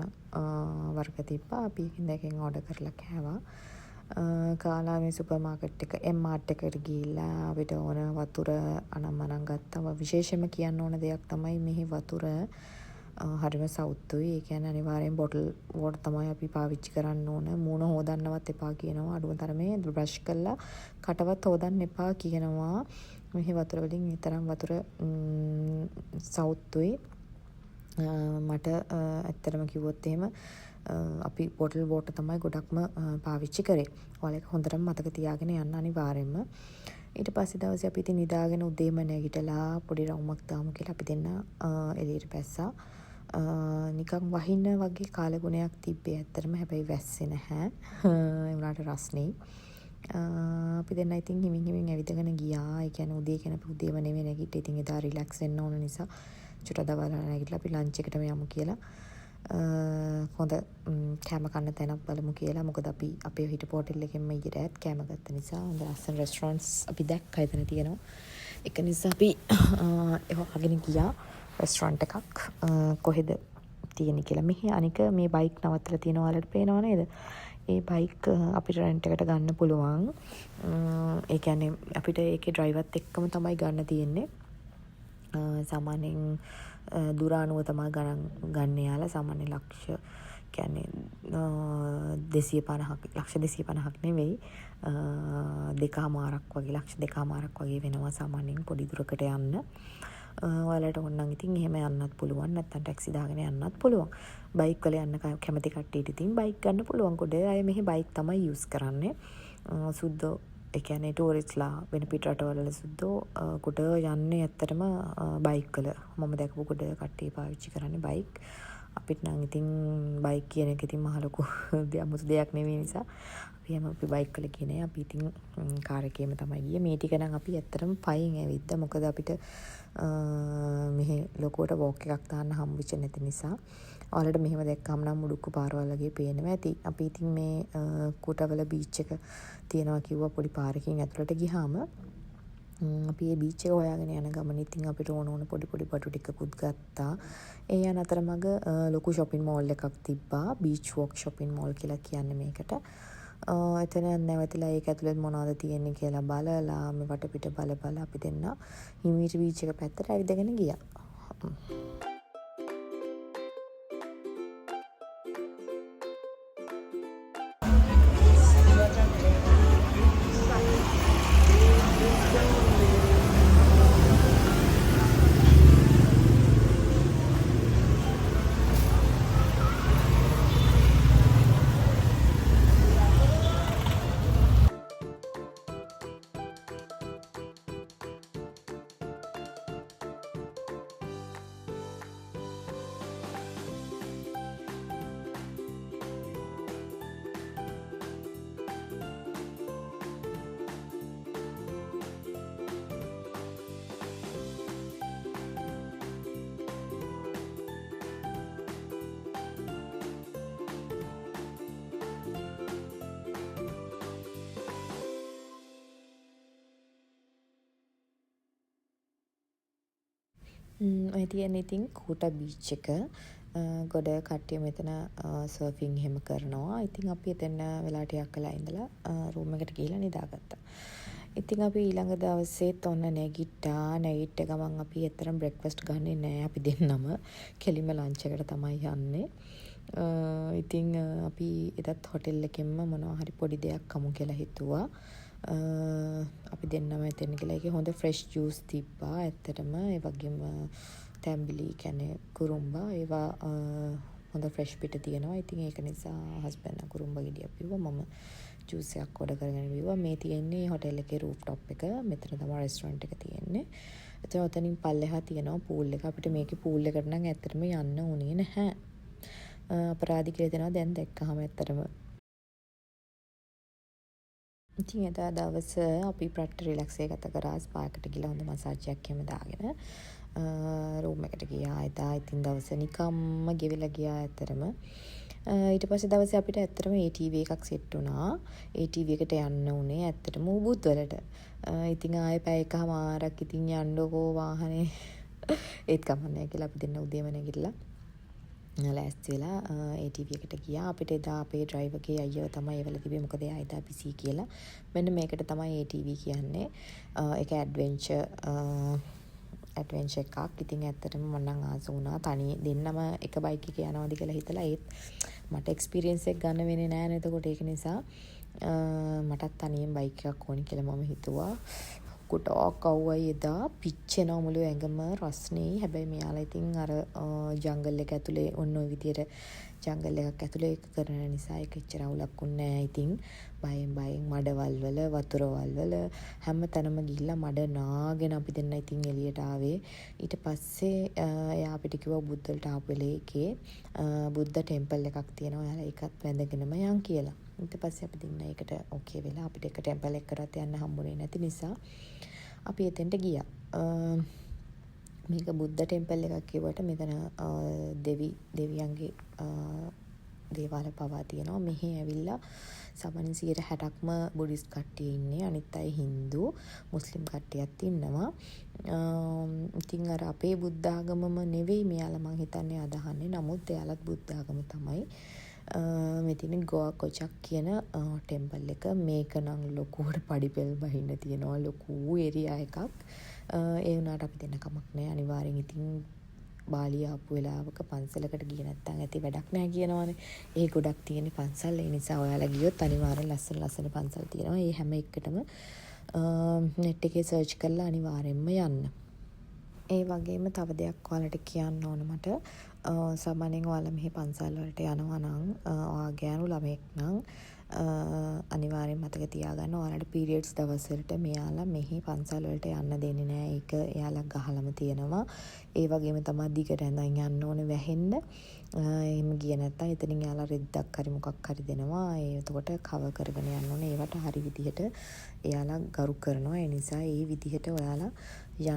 වර්ග තිබ්බා. අපි එකකින් ඕඩර් කරලා කෑවා. කාලා මේ සුපර් මාකට් එක M-Mart එකට ගිහිල්ලා අපිට ඕන වතුර අනම්මනම් ගත්තා. විශේෂයෙන්ම කියන්න ඕන දෙයක් තමයි මෙහි වතුර හරිම සෞතුයි. ඒ කියන්නේ අනිවාර්යෙන් බොටල් වෝටර් තමයි අපි පාවිච්චි කරන්න ඕන. මූණ හොදන්නවත් එපා කියනවා. අඩුම තරමේ බ්‍රෂ් කරලා කටවත් හොදන්න එපා කියනවා. මෙහි වතුර වලින් ඊතරම් වතුර සෞතුයි. මට ඇත්තටම කිව්වොත් එහෙම අපි බොටල් වෝටර් තමයි ගොඩක්ම පාවිච්චි කරේ. ඔයාලා ඒක හොඳටම මතක තියාගෙන යන්න අනිවාර්යෙන්ම. ඊට පස්සේ දවසේ අපි ඉතින් නිදාගෙන උදේම නැගිටලා පොඩි රවුමක් දාමු කියලා අපි දෙන්න එළියට පැස්සා. නිකන් වහින්න වගේ කාලගුණයක් තිබ්බේ ඇත්තටම. හැබැයි වැස්සේ නැහැ. ඒ වුණාට රස්නේ. අපි දෙන්න ඉතින් හිමින් හිමින් ඇවිදගෙන ගියා. ඒ කියන්නේ උදේ කියන උදේම නෙමෙයි නැගිට්ටේ. ඉතින් එදා රිලැක්ස් වෙන්න ඕන නිසා චුට්ටක් දවල්ලා නැගිටලා අපි ලන්ච් එකටම යමු කියලා. හොඳ කෑම කන්න තැනක් බලමු කියලා. මොකද අපි අපේ හිටපු හොටෙල් එකෙන්ම ඊට කෑම ගත්ත නිසා හොඳ ලස්සන රෙස්ටෝරන්ට්ස් අපි දැක්කා එතන තියෙනවා. ඒක නිසා අපි ඒක අගෙන ගියා රෙස්ටෝරන්ට් එකක් කොහෙද තියෙන්නේ කියලා. මෙහි අනික මේ බයික් නවත්තලා තියෙනවා ඔයාලට පේනව නේද? ඒ බයික් අපිට රෙන්ට් එකට ගන්න පුළුවන්. ඒ කියන්නේ අපිට ඒකේ ඩ්‍රයිවර්ත් එක්කම තමයි ගන්න තියෙන්නේ. සාමාන්‍යයෙන් දුරානුව තමයි ගන්න යාලා. සාමාන්‍ය ලක්ෂ කියන්නේ 250ක් ලක්ෂ 250ක් නෙවෙයි, 2.5ක් වගේ, ලක්ෂ 2.5ක් වගේ වෙනවා සාමාන්‍යයෙන් පොඩි දුරකට යන්න. ඔයාලට ඕනනම් ඉතින් එහෙම යන්නත් පුළුවන්. නැත්නම් ටැක්සි දාගෙන යන්නත් පුළුවන්. බයික් වල යන්න කැමති කට්ටියට ඉතින් බයික් ගන්න පුළුවන්. ගොඩ අය මෙහි බයික් තමයි යූස් කරන්නේ. සුද්දෝ ඒ කියන්නේ ටූරිස්ට්ලා වෙන පිට රටවල සුද්දෝ කොට යන්නේ ඇත්තටම බයික් වල. මම දැකපු කොට කට්ටිය පාවිච්චි කරන්නේ බයික්. අපිට නම් ඉතින් බයික් කියන එක ඉතින් මහ ලොකු දෙයක් නෙවෙයි නිසා අපි බයික් වල ගියේ. අපි ඉතින් කාර් එකේම තමයි ගියේ. මේ ටික නම් අපි ඇත්තටම පයින් ඇවිද්දා. මොකද අපිට මෙහි ලොකුවට වෝක් එකක් දාන්න හම්බුච්ච නැති නිසා. ඔයාලට මෙහෙම දැක්කම නම් මුඩුක්කු පාරවල් වගේ පේනවා ඇති. අපි ඉතින් මේ කුටවල බීච් එක තියෙනවා කිව්වා. පොඩි පාරකින් ඇතුළට ගියාම අපි මේ බීච් එක හොයාගෙන යන ගමන ඉතින් අපිට ඕන පොඩි බඩු ටිකකුත් ගත්තා. ඒ යන අතරමඟ ලොකු shopping mall එකක් තිබ්බා. beach walk shopping mall කියලා කියන්නේ මේකට. එතන නැවතිලා ඒක ඇතුළේ මොනවද තියෙන්නේ කියලා බලලා මේ වටපිට බල අපි දෙන්න හිමීට බීච් එක පැත්තට ඇවිදගෙන ගියා. ඔය තියෙන්නේ ඉතින් කූටා බීච් එක. ගොඩ කට්ටිය මෙතන සර්ෆින් එහෙම කරනවා. ඉතින් අපි එතන වෙලා ටිකක් වෙලා ඉඳලා රූම් එකට ගිහිල්ලා නිදාගත්තා. ඉතින් අපි ඊළඟ දවසේත් ඔන්න නැගිට්ටා. නැගිට්ට ගමන් අපි ඇත්තටම බ්‍රෙක්ෆාස්ට් ගන්නෙ නෑ අපි දෙන්නම. කෙලිම ලන්ච් එකට තමයි යන්නේ. ඉතින් අපි එදත් හොටෙල් එකෙන්ම මොනවා හරි පොඩි දෙයක් කමු කියලා හිතුවා. අපි දෙන්නම එතන ගිහලා ඒකේ හොඳ ෆ්‍රෙෂ් ජූස් තිබ්බා. ඇත්තටම ඒ වගේම තැම්බිලි කියන්නේ කුරුම්බා ඒවා හොඳ ෆ්‍රෙෂ් පිට තියෙනවා. ඉතින් ඒක නිසා හස්බන්ඩ් කුරුම්බා ගෙඩියක් බිව්වා. මම ජූස් එකක් ඕඩර් කරගෙන බිව්වා. මේ තියෙන්නේ හොටෙල් එකේ රූෆ් টොප් එක. මෙතන තමයි රෙස්ටොරන්ට් එක තියෙන්නේ. එතන ඔතනින් පල්ලෙහා තියෙනවා පූල් එක. අපිට මේකේ පූල් එකට නම් ඇත්තටම යන්න උනේ නැහැ. අපරාධි කියලා දෙනවා දැන් දැක්කහම ඇත්තටම. ඉතින් එදා දවස අපි ප්‍රට්ට රිලැක්ස් එක ගත කරා. ස්පා එකට ගිහලා හොඳ මසාජ් එකක් එහෙම දාගෙන රූම් එකට ගියා. එදා ඉතින් දවස නිකම්ම ගෙවිලා ගියා ඇත්තටම. ඊට පස්සේ දවසේ අපිට ඇත්තටම ATV එකක් සෙට් වුණා. ATV එකට යන්න උනේ ඇත්තටම උබුත් වලට. ඉතින් ආයෙ පැය එකමාරක් ඉතින් යන්නකෝ වාහනේ. ඒත් කමන්නේ කියලා අපි දෙන්න උදේම නැගිටලා ලෑස්ති වෙලා ATV එකට ගියා. අපිට එදා අපේ ඩ්‍රයිවර්ගේ අයියව තමයි එවලා තිබේ. මොකද එයා එදා බිසි කියලා. මෙන්න මේකට තමයි ATV කියන්නේ. ඒක ඇඩ්වෙන්චර් එකක්. ඉතින් ඇත්තටම මම නම් ආස වුණා. තනි දෙන්නම එක බයික් එකේ යනවාද කියලා හිතලා ඒත් මට එක්ස්පීරියන්ස් එක ගන්න වෙන්නේ නැහැ නේද. එතකොට ඒක නිසා මටත් තනියෙන් බයික් එකක් ඕනි කියලා මම හිතුවා. ගොඩාක් අවුවයි එදා පිච්චෙනවා මුළු ඇඟම රස්නේ. හැබැයි මෙයාලා ඉතින් අර ජංගල් එක ඇතුලේ ඔන්න ඔය විදියට ජංගල් එකක් ඇතුලේ ඒක කරන නිසා ඒක එච්චර අවුලක් වුණේ නැහැ. ඉතින් බයෙන් මඩවල් වල වතුරවල් වල හැම තැනම ගිහිල්ලා මඩ නාගෙන අපි දෙන්න ඉතින් එළියට ආවේ. ඊට පස්සේ එයා අපිට කිව්වා බුද්ද වලට ආපු වෙලේ එකේ බුද්ද ටෙම්පල් එකක් තියෙනවා. එයාලා ඒකත් වැඳගෙනම යන් කියලා. ඊට පස්සේ අපි දෙන්න ඒකට ඕකේ වෙලා අපිට එක ටෙම්පල් එකකට යන්න හම්බුනේ නැති නිසා අපි එතෙන්ට ගියා. මේක බුද්ධ ටෙම්පල් එකක් කියවට මෙතන දෙවියන්ගේ දේවාල පවා තියෙනවා. මෙහි ඇවිල්ලා සාමාන්‍යයෙන් 60%ක්ම බුද්දිස්ට් කට්ටිය ඉන්නේ. අනිත් අය හින්දු, මුස්ලිම් කට්ටියත් ඉන්නවා. ඉතින් අර අපේ බුද්ධ ආගමම නෙවෙයි මෙයාලා මං හිතන්නේ අදහන්නේ. නමුත් එයාලත් බුද්ධ ආගම තමයි. මෙතින ගෝවා කොචක් කියන ටෙම්පල් එක. මේක නම් ලොකුවට පඩිපෙල් බහින්න තියෙනවා. ලොකු ඒරියා එකක්. ඒ වුණාට අපි දෙන්න කමක් නැහැ. අනිවාර්යෙන් ඉතින් බාලිය ආපු වෙලාවක පන්සලකට ගියේ නැත්නම් ඇති වැඩක් නැහැ කියනවනේ. ඒ ගොඩක් තියෙන පන්සල්. ඒ නිසා ඔයාලා ගියොත් අනිවාර්යෙන් ලස්සන පන්සල් තියෙනවා. ඒ හැම එකටම net එකේ search කරලා අනිවාර්යෙන්ම යන්න. ඒ වගේම තව දෙයක් ඔයාලට කියන්න ඕන මට. සාමාන්‍යයෙන් ඔයාලා මෙහි පන්සල් වලට යනවා නම් ඔයා ගෑනු ළමෙක් නම් අනිවාර්යෙන් මතක තියාගන්න ඔයාලට පීරියඩ්ස් දවස් වලට මෙයාලා මෙහි පන්සල් වලට යන්න දෙන්නේ නැහැ. ඒක එයාලා ගහලම තියෙනවා. ඒ වගේම තමයි දිගට ඇඳන් යන්න ඕනේ වැහෙන්න. එහෙම ගියේ නැත්නම් එතනින් එයාලා රෙද්දක් හරි මොකක් හරි දෙනවා. එතකොට කව කරගෙන යන්න ඕනේ. ඒවට හරි විදිහට එයාලා ගරු කරනවා. ඒ නිසා ඒ විදිහට ඔයාලා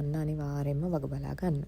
යන්න අනිවාර්යෙන්ම වග බලා ගන්න.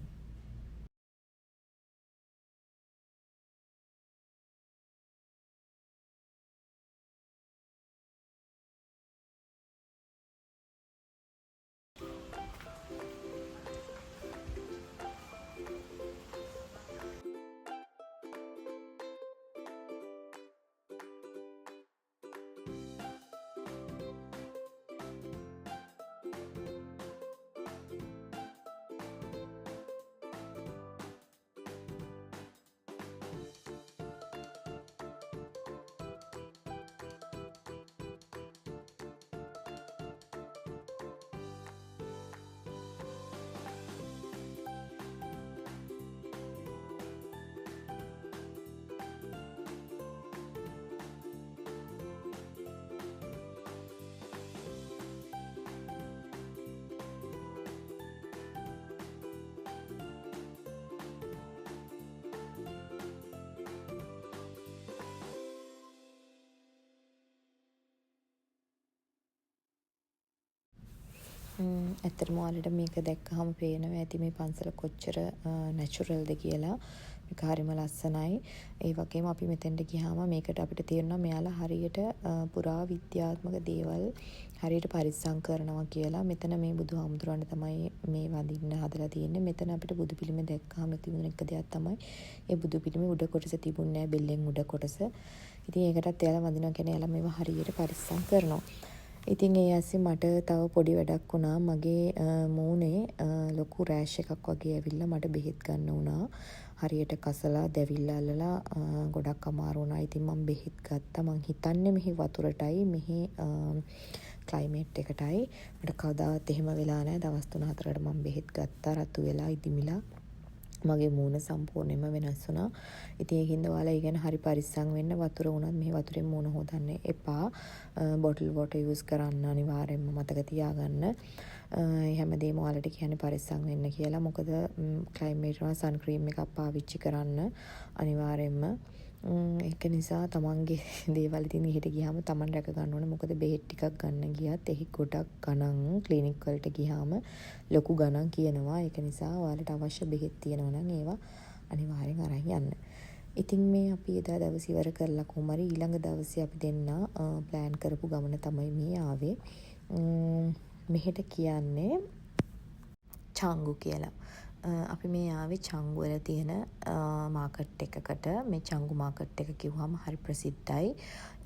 ඇත්තටම ඔයාලට මේක දැක්කහම පේනවා ඇති මේ පන්සල කොච්චර නැචරල්ද කියලා. මේක හරිම ලස්සනයි. ඒ වගේම අපි මෙතෙන්ට ගියාම මේකට අපිට තේරෙනවා මෙයාලා හරියට පුරා විද්‍යාත්මක දේවල් හරියට පරිස්සම් කරනවා කියලා. මෙතන මේ බුදුහාමුදුරන්ට තමයි මේ වඳින්න හදලා තියෙන්නේ. මෙතන අපිට බුදු පිළිම දැක්කම තිබුණ එක දෙයක් තමයි ඒ බුදු පිළිමේ උඩ කොටස තිබුණේ නැහැ, බෙල්ලෙන් උඩ කොටස. ඉතින් ඒකටත් එයාලා වඳිනවා කියන්නේ එයාලා මේවා හරියට පරිස්සම් කරනවා. ඉතින් ඒ ඇස්සේ මට තව පොඩි වැඩක් වුණා. මගේ මූණේ ලොකු රෑෂ් එකක් වගේ ඇවිල්ලා මට බෙහෙත් ගන්න වුණා. හරියට කසලා දැවිල්ලා අල්ලලා ගොඩක් අමාරු වුණා. ඉතින් මම බෙහෙත් ගත්තා. මං හිතන්නේ මෙහි වතුරටයි මෙහි ක්ලයිමේට් එකටයි. මට කවදාවත් එහෙම වෙලා නැහැ. දවස් 3-4කට මම බෙහෙත් ගත්තා. රතු වෙලා ඉදිමිලා මගේ මූණ සම්පූර්ණයෙන්ම වෙනස් වුණා. ඉතින් ඒකින්ද ඔයාලා ඉගෙන හරි පරිස්සම් වෙන්න. වතුර වුණත් මෙහි වතුරෙන් මූණ හොදන්න එපා. බොටල් වෝටර් යූස් කරන්න අනිවාර්යෙන්ම මතක තියාගන්න. හැමදේම ඔයාලට කියන්නේ පරිස්සම් වෙන්න කියලා. මොකද ක්ලයිමේට් වල සන් ක්‍රීම් එකක් පාවිච්චි කරන්න අනිවාර්යෙන්ම. ඒක නිසා තමන්ගේ දේවල් ඉතින් එහෙට ගියාම තමන් රැක ගන්න ඕනේ. මොකද බෙහෙත් ටිකක් ගන්න ගියත් එහි ගොඩක් ගණන් ක්ලිනික් වලට ගියාම ලොකු ගණන් කියනවා. ඒක නිසා ඔයාලට අවශ්‍ය බෙහෙත් තියෙනවා නම් ඒවා අනිවාර්යෙන් අරන් යන්න. ඉතින් මේ අපි එදා දවස් ඉවර කරලා කොහොම හරි ඊළඟ දවසේ අපි දෙන්න ප්ලෑන් කරපු ගමන තමයි මේ ආවේ. මෙහෙට කියන්නේ චංගු කියලා. අපි මේ ආවේ චංගු වල තියෙන මාකට් එකකට. මේ චංගු මාකට් එක කිව්වම හරි ප්‍රසිද්ධයි.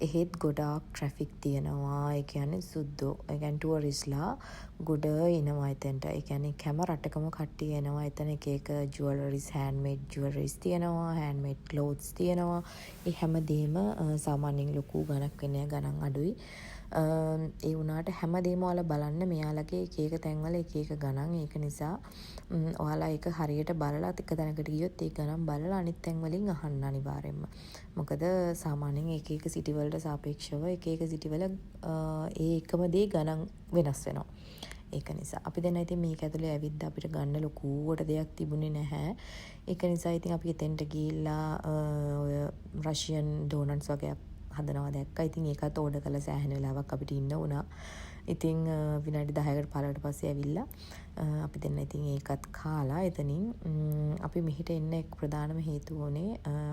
එහෙත් ගොඩාක් ට්‍රැෆික් තියෙනවා. ඒ කියන්නේ සුද්දෝ, ඒ කියන්නේ ටුවරිස්ලා ගොඩ එනවා එතනට. ඒ කියන්නේ හැම රටකම කට්ටිය එනවා. එතන එක එක ජුවලරිස්, හෑන්ඩ්මේඩ් ජුවලරිස් තියෙනවා, හෑන්ඩ්මේඩ් ක්ලෝත්ස් තියෙනවා. ඒ හැමදේම සාමාන්‍යයෙන් ලොකු ගණක් වෙන්නේ ගණන් අඩුයි. ඒ වුණාට හැමදේම ඔයාලා බලන්න මෙයාලගේ එක එක තැන්වල එක එක ගණන්. ඒක නිසා ඔයාලා ඒක හරියට බලලා එක තැනකට ගියොත් ඒ ගණන් බලලා අනිත් තැන් වලින් අහන්න අනිවාර්යෙන්ම. මොකද සාමාන්‍යයෙන් එක එක සිටි වලට සාපේක්ෂව එක එක සිටි වල ඒ එකම දේ ගණන් වෙනස් වෙනවා. ඒක නිසා අපි දැන් ඉතින් මේක ඇතුලේ ඇවිත් අපිට ගන්න ලොකුවට දෙයක් තිබුණේ නැහැ. ඒක නිසා ඉතින් අපි එතෙන්ට ගිහිල්ලා ඔය රෂියන් ඩෝනට්ස් වගේ හදනවා දැක්කා. ඉතින් ඒකත් ඕඩර් කරලා සෑහෙන වෙලාවක් අපිට ඉන්න වුණා. ඉතින් විනාඩි 10කට 15කට පස්සේ ඇවිල්ලා අපි දෙන්න ඉතින් ඒකත් කාලා එතනින් අපි මෙහෙට එන්න එක් ප්‍රධානම හේතුව උනේ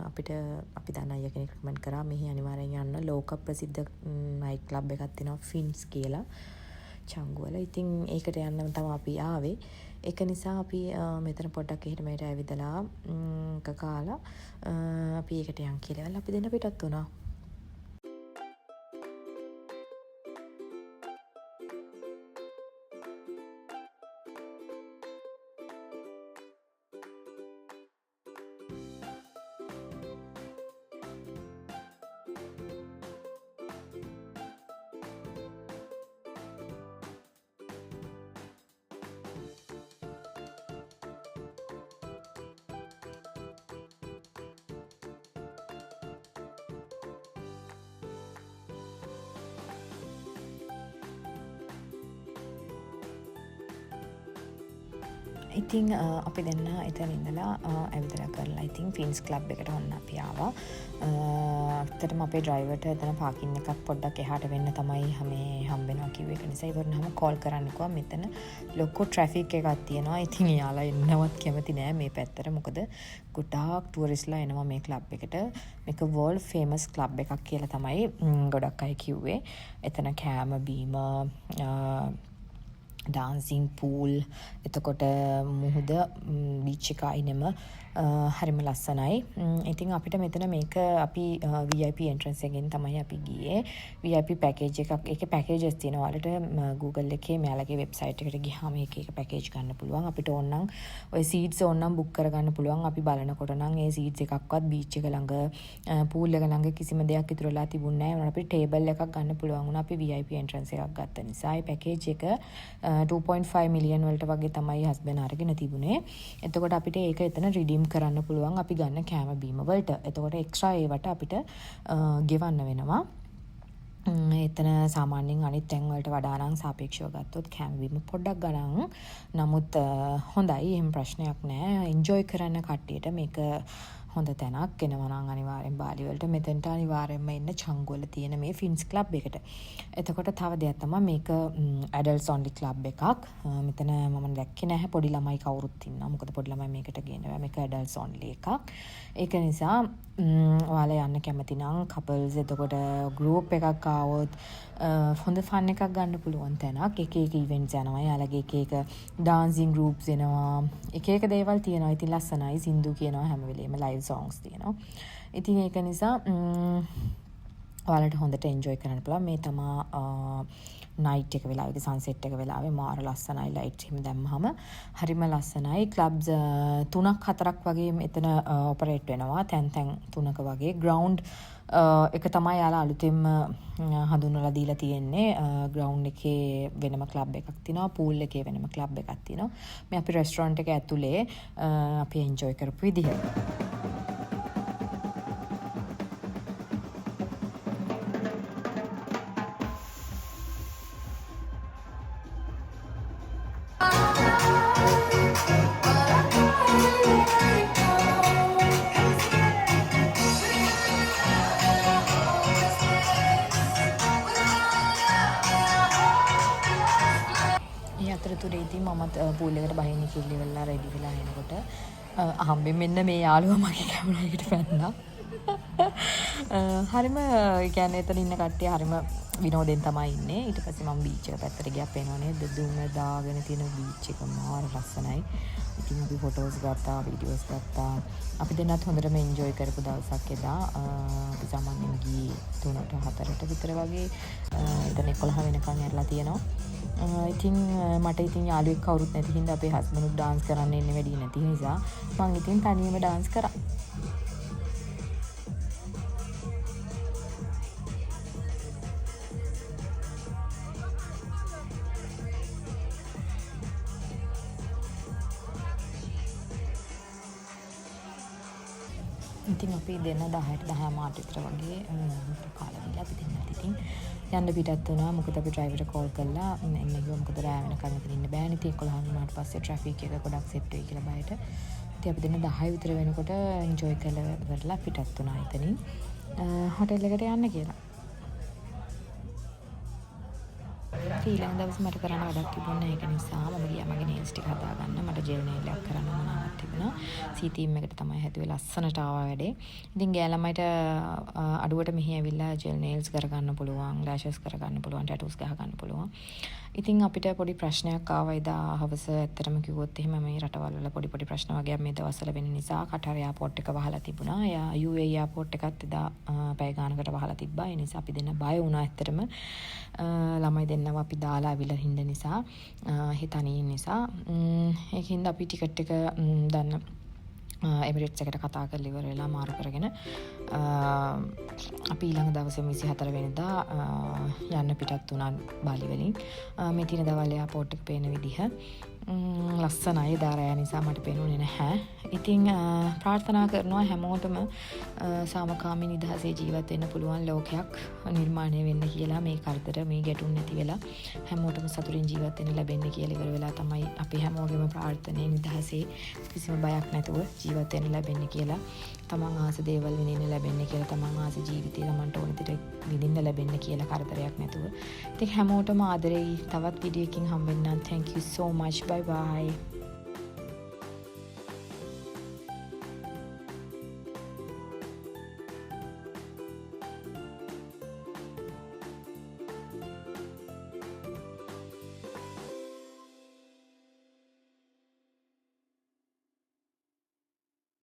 අපිට අපි දන්න අය කෙනෙක් රෙකමන්ඩ් කරා මෙහි අනිවාර්යෙන් යන්න ලෝක ප්‍රසිද්ධ නයිට් ක්ලබ් එකක් තියෙනවා ෆින්ස් කියලා චංගු වල. ඉතින් ඒකට යන්න තමයි අපි ආවේ. ඒක නිසා අපි මෙතන පොඩ්ඩක් එහෙට මෙහෙට ඇවිදලා කාලා අපි ඒකට යන් කියලා අපි දෙන්න පිටත් වුණා. ඉතින් අපි දෙන්න එතන ඉඳලා ඇවිදලා කරලා ඉතින් ෆින්ස් ක්ලබ් එකට ඔන්න අපි ආවා. ඇත්තටම අපේ ඩ්‍රයිවර්ට එතන පාකින් එකක් පොඩ්ඩක් එහාට වෙන්න තමයි මේ හම්බෙනවා කිව්ව එක නිසා ඉවරනම කෝල් කරන්න කිව්වා. මෙතන ලොකු ට්‍රැෆික් එකක් තියෙනවා. ඉතින් යාලා එන්නවත් කැමති නෑ මේ පැත්තට. මොකද ගොඩාක් ටුවරිස්ලා එනවා මේ ක්ලබ් එකට. මේක වර්ල්ඩ් ෆේමස් ක්ලබ් එකක් කියලා තමයි ගොඩක් අය කිව්වේ. එතන කෑම බීම ඩාන්සින් පූල් එතකොට මුහුද බීච් එක අයිනෙම හරිම ලස්සනයි. ඉතින් අපිට මෙතන මේක අපි VIP entrance එකෙන් තමයි අපි ගියේ. VIP package එකක්. ඒකේ packages තියෙනවා. ඔයාලට Google එකේ මෙයාලගේ website එකට ගියාම එක package ගන්න පුළුවන්. අපිට ඕනනම් ඔය seats ඕනනම් book කරගන්න පුළුවන්. අපි බලනකොට නම් ඒ seats එකක්වත් beach එක ළඟ pool එක ළඟ කිසිම දෙයක් ඉතුරුලා තිබුණේ නැහැ. අපිට table එකක් ගන්න පුළුවන් වුණා. අපි VIP entrance එකක් ගත්ත නිසා ඒ package එක 2.5 million වලට වගේ තමයි හස්බන්ඩ් අරගෙන තිබුණේ. එතකොට අපිට ඒක එතන redeem කරන්න පුළුවන් අපි ගන්න කෑම බීම වලට. එතකොට එක්ස්ට්‍රා ඒවට අපිට ගෙවන්න වෙනවා. එතන සාමාන්‍යයෙන් අනිත් තැන් වලට වඩා නම් සාපේක්ෂව ගත්තොත් කෑම බීම පොඩ්ඩක් ගණන්. නමුත් හොඳයි එහෙම ප්‍රශ්නයක් නැහැ. එන්ජොයි කරන්න කට්ටියට මේක හොඳ තැනක් එනවා නම් අනිවාර්යෙන් බාලි වලට මෙතෙන්ට අනිවාර්යෙන්ම එන්න චංගු වල තියෙන මේ ෆින්ස් ක්ලබ් එකට. එතකොට තව දෙයක් තමයි මේක ඇඩල්ට්ස් ඔන්ලි ක්ලබ් එකක්. මෙතන මම දැක්කේ නැහැ පොඩි ළමයි කවුරුත් ඉන්නවා. මොකද පොඩි ළමයි මේකට ගේනවා. මේක ඇඩල්ට්ස් ඔන්ලි එකක්. ඒක නිසා ඔයාලා යන්න කැමති නම් කපල්ස් එතකොට ගෲප් එකක් ආවොත් හොඳ ෆන් එකක් ගන්න පුළුවන් තැනක්. එක එක ඉවෙන්ට්ස් යනවා. යාළගේ එක එක ඩාන්සින් ගෲප්ස් එනවා. එක එක දේවල් තියෙනවා. ඉතින් ලස්සනයි. සින්දු කියනවා හැම වෙලේම ලයිව් සොන්ග්ස් තියෙනවා. ඉතින් ඒක නිසා ඔයාලට හොඳට එන්ජොයි කරන්න පුළුවන්. මේ තමා නයිට් එක වෙලාවේ සන්සෙට් එක වෙලාවේ මාර ලස්සනයි ලයිට්ස් හිම දැම්මහම හරිම ලස්සනයි. ක්ලබ්ස් 3ක් 4ක් වගේ මෙතන ඔපරේට් වෙනවා. තැන් 3ක වගේ ග්‍රවුන්ඩ් එක තමයි යාලා අලුතෙන්ම හඳුන්වලා දීලා තියෙන්නේ. ග්‍රවුන්ඩ් එකේ වෙනම ක්ලබ් එකක් තියෙනවා. පූල් එකේ වෙනම ක්ලබ් එකක් තියෙනවා. මේ අපි රෙස්ටොරන්ට් එක ඇතුලේ අපි එන්ජොයි කරපු විදිහ. අතරතුරේදී මමත් පූල් එකට බහින්න කිල්ලි වෙලා රෙඩි වෙලා එනකොට අහම්බෙන් මෙන්න මේ යාළුවා මගේ කැමරා එකට පැන්නා. හරිම ඒ කියන්නේ එතන ඉන්න කට්ටිය හරිම විනෝදෙන් තමයි ඉන්නේ. ඊට පස්සේ මම බීච් එක පැත්තට ගියා. පේනවනේ දුම දාගෙන තියෙන බීච් එක මාර ලස්සනයි. ඉතින් අපි ෆොටෝස් ගත්තා, වීඩියෝස් ගත්තා. අපි දෙන්නත් හොඳටම එන්ජොයි කරපු දවසක් එදා. අපි සාමාන්‍යයෙන් ගියේ 3ට 4ට විතර වගේ. එතන 11 වෙනකන් ඇරලා තියෙනවා. ඉතින් මට ඉතින් යාළුවෙක් කවුරුත් නැති හින්දා අපේ හස්බන්ඩ්ුත් ඩාන්ස් කරන්න එන්නේ වැඩි නැති නිසා මම ඉතින් තනියම ඩාන්ස් කරා. ඉතින් අපි දෙන්න 10ට 10 මාට විතර වගේ කාලා ගිහලා අපි දෙන්නත් ඉතින් යන්න පිටත් වුණා. මොකද අපි ඩ්‍රයිවර්ට කෝල් කළා එන්න කිව්වා. මොකද රෑ වෙනකන් එතන ඉන්න බෑනේ. ඉතින් 11 වුණාට පස්සේ ට්‍රැෆික් එක ගොඩක් සෙට් වෙයි කියලා බයට. ඉතින් අපි දෙන්න 10 විතර වෙනකොට එන්ජොයි කරලා ඉවරලා පිටත් වුණා එතනින් හොටෙල් එකට යන්න කියලා. ඊළඟ දවස් මට කරන්න වැඩක් තිබුණේ ඒක නිසා මම ගියා මගේ නේල්ස් ටික හදාගන්න. මට ජෙල් නේල් එකක් කරන්න මොනවද තිබුණා. සී ටීම් එකට තමයි හැදුවේ ලස්සනට ආවා වැඩේ. ඉතින් ගෑ ළමයිට අඩුවට මෙහි ඇවිල්ලා ජෙල් නේල්ස් කරගන්න පුළුවන්, ලෑෂස් කරගන්න පුළුවන්, ටැටූස් ගහගන්න පුළුවන්. ඉතින් අපිට පොඩි ප්‍රශ්නයක් ආවා එදා හවස. ඇත්තටම කිව්වොත් එහෙම මේ රටවල් වල පොඩි ප්‍රශ්න වගේ මේ දවස්වල වෙන නිසා කටාර් එයාපෝට් එක වහලා තිබුණා. UAE එයාපෝට් එකත් එදා පැය ගානකට වහලා තිබ්බා. ඒ නිසා අපි දෙන්න බය වුණා ඇත්තටම. ළමයි දෙන්නව අපි දාලා අවිලා හින්ද නිසා හිතනින් නිසා ඒකින්ද අපි ටිකට් එක දන්න එමිරේට්ස් එකට කතා කරලා ඉවර වෙලා මාරු කරගෙන අපි ඊළඟ දවසේ 24 වෙනිදා යන්න පිටත් වුණා බාලි වලින්. මේ තියෙන දවල් එයාපෝට් එක පේන විදිහ ලස්සනයි. දාරය නිසා මට පේනුනේ නැහැ. ඉතින් ප්‍රාර්ථනා කරනවා හැමෝටම සාමකාමී නිදහසේ ජීවත් වෙන්න පුළුවන් ලෝකයක් නිර්මාණය වෙන්න කියලා. මේ කරදර මේ ගැටුම් නැති වෙලා හැමෝටම සතුටින් ජීවත් වෙන්න ලැබෙන්න කියලා ඉවර වෙලා තමයි අපි හැමෝගෙම ප්‍රාර්ථනාවේ නිදහසේ කිසිම බයක් නැතුව ජීවත් වෙන්න ලැබෙන්න කියලා. තමන් ආස දේවල් විඳින්න ලැබෙන්න කියලා. තමන් ආස ජීවිතය තමන්ට ඕන විදිහට විඳින්න ලැබෙන්න කියලා කරදරයක් නැතුව. ඉතින් හැමෝටම ආදරෙයි. තවත් වීඩියෝ එකකින් හම්බෙන්නම්. Thank you so much. Bye bye.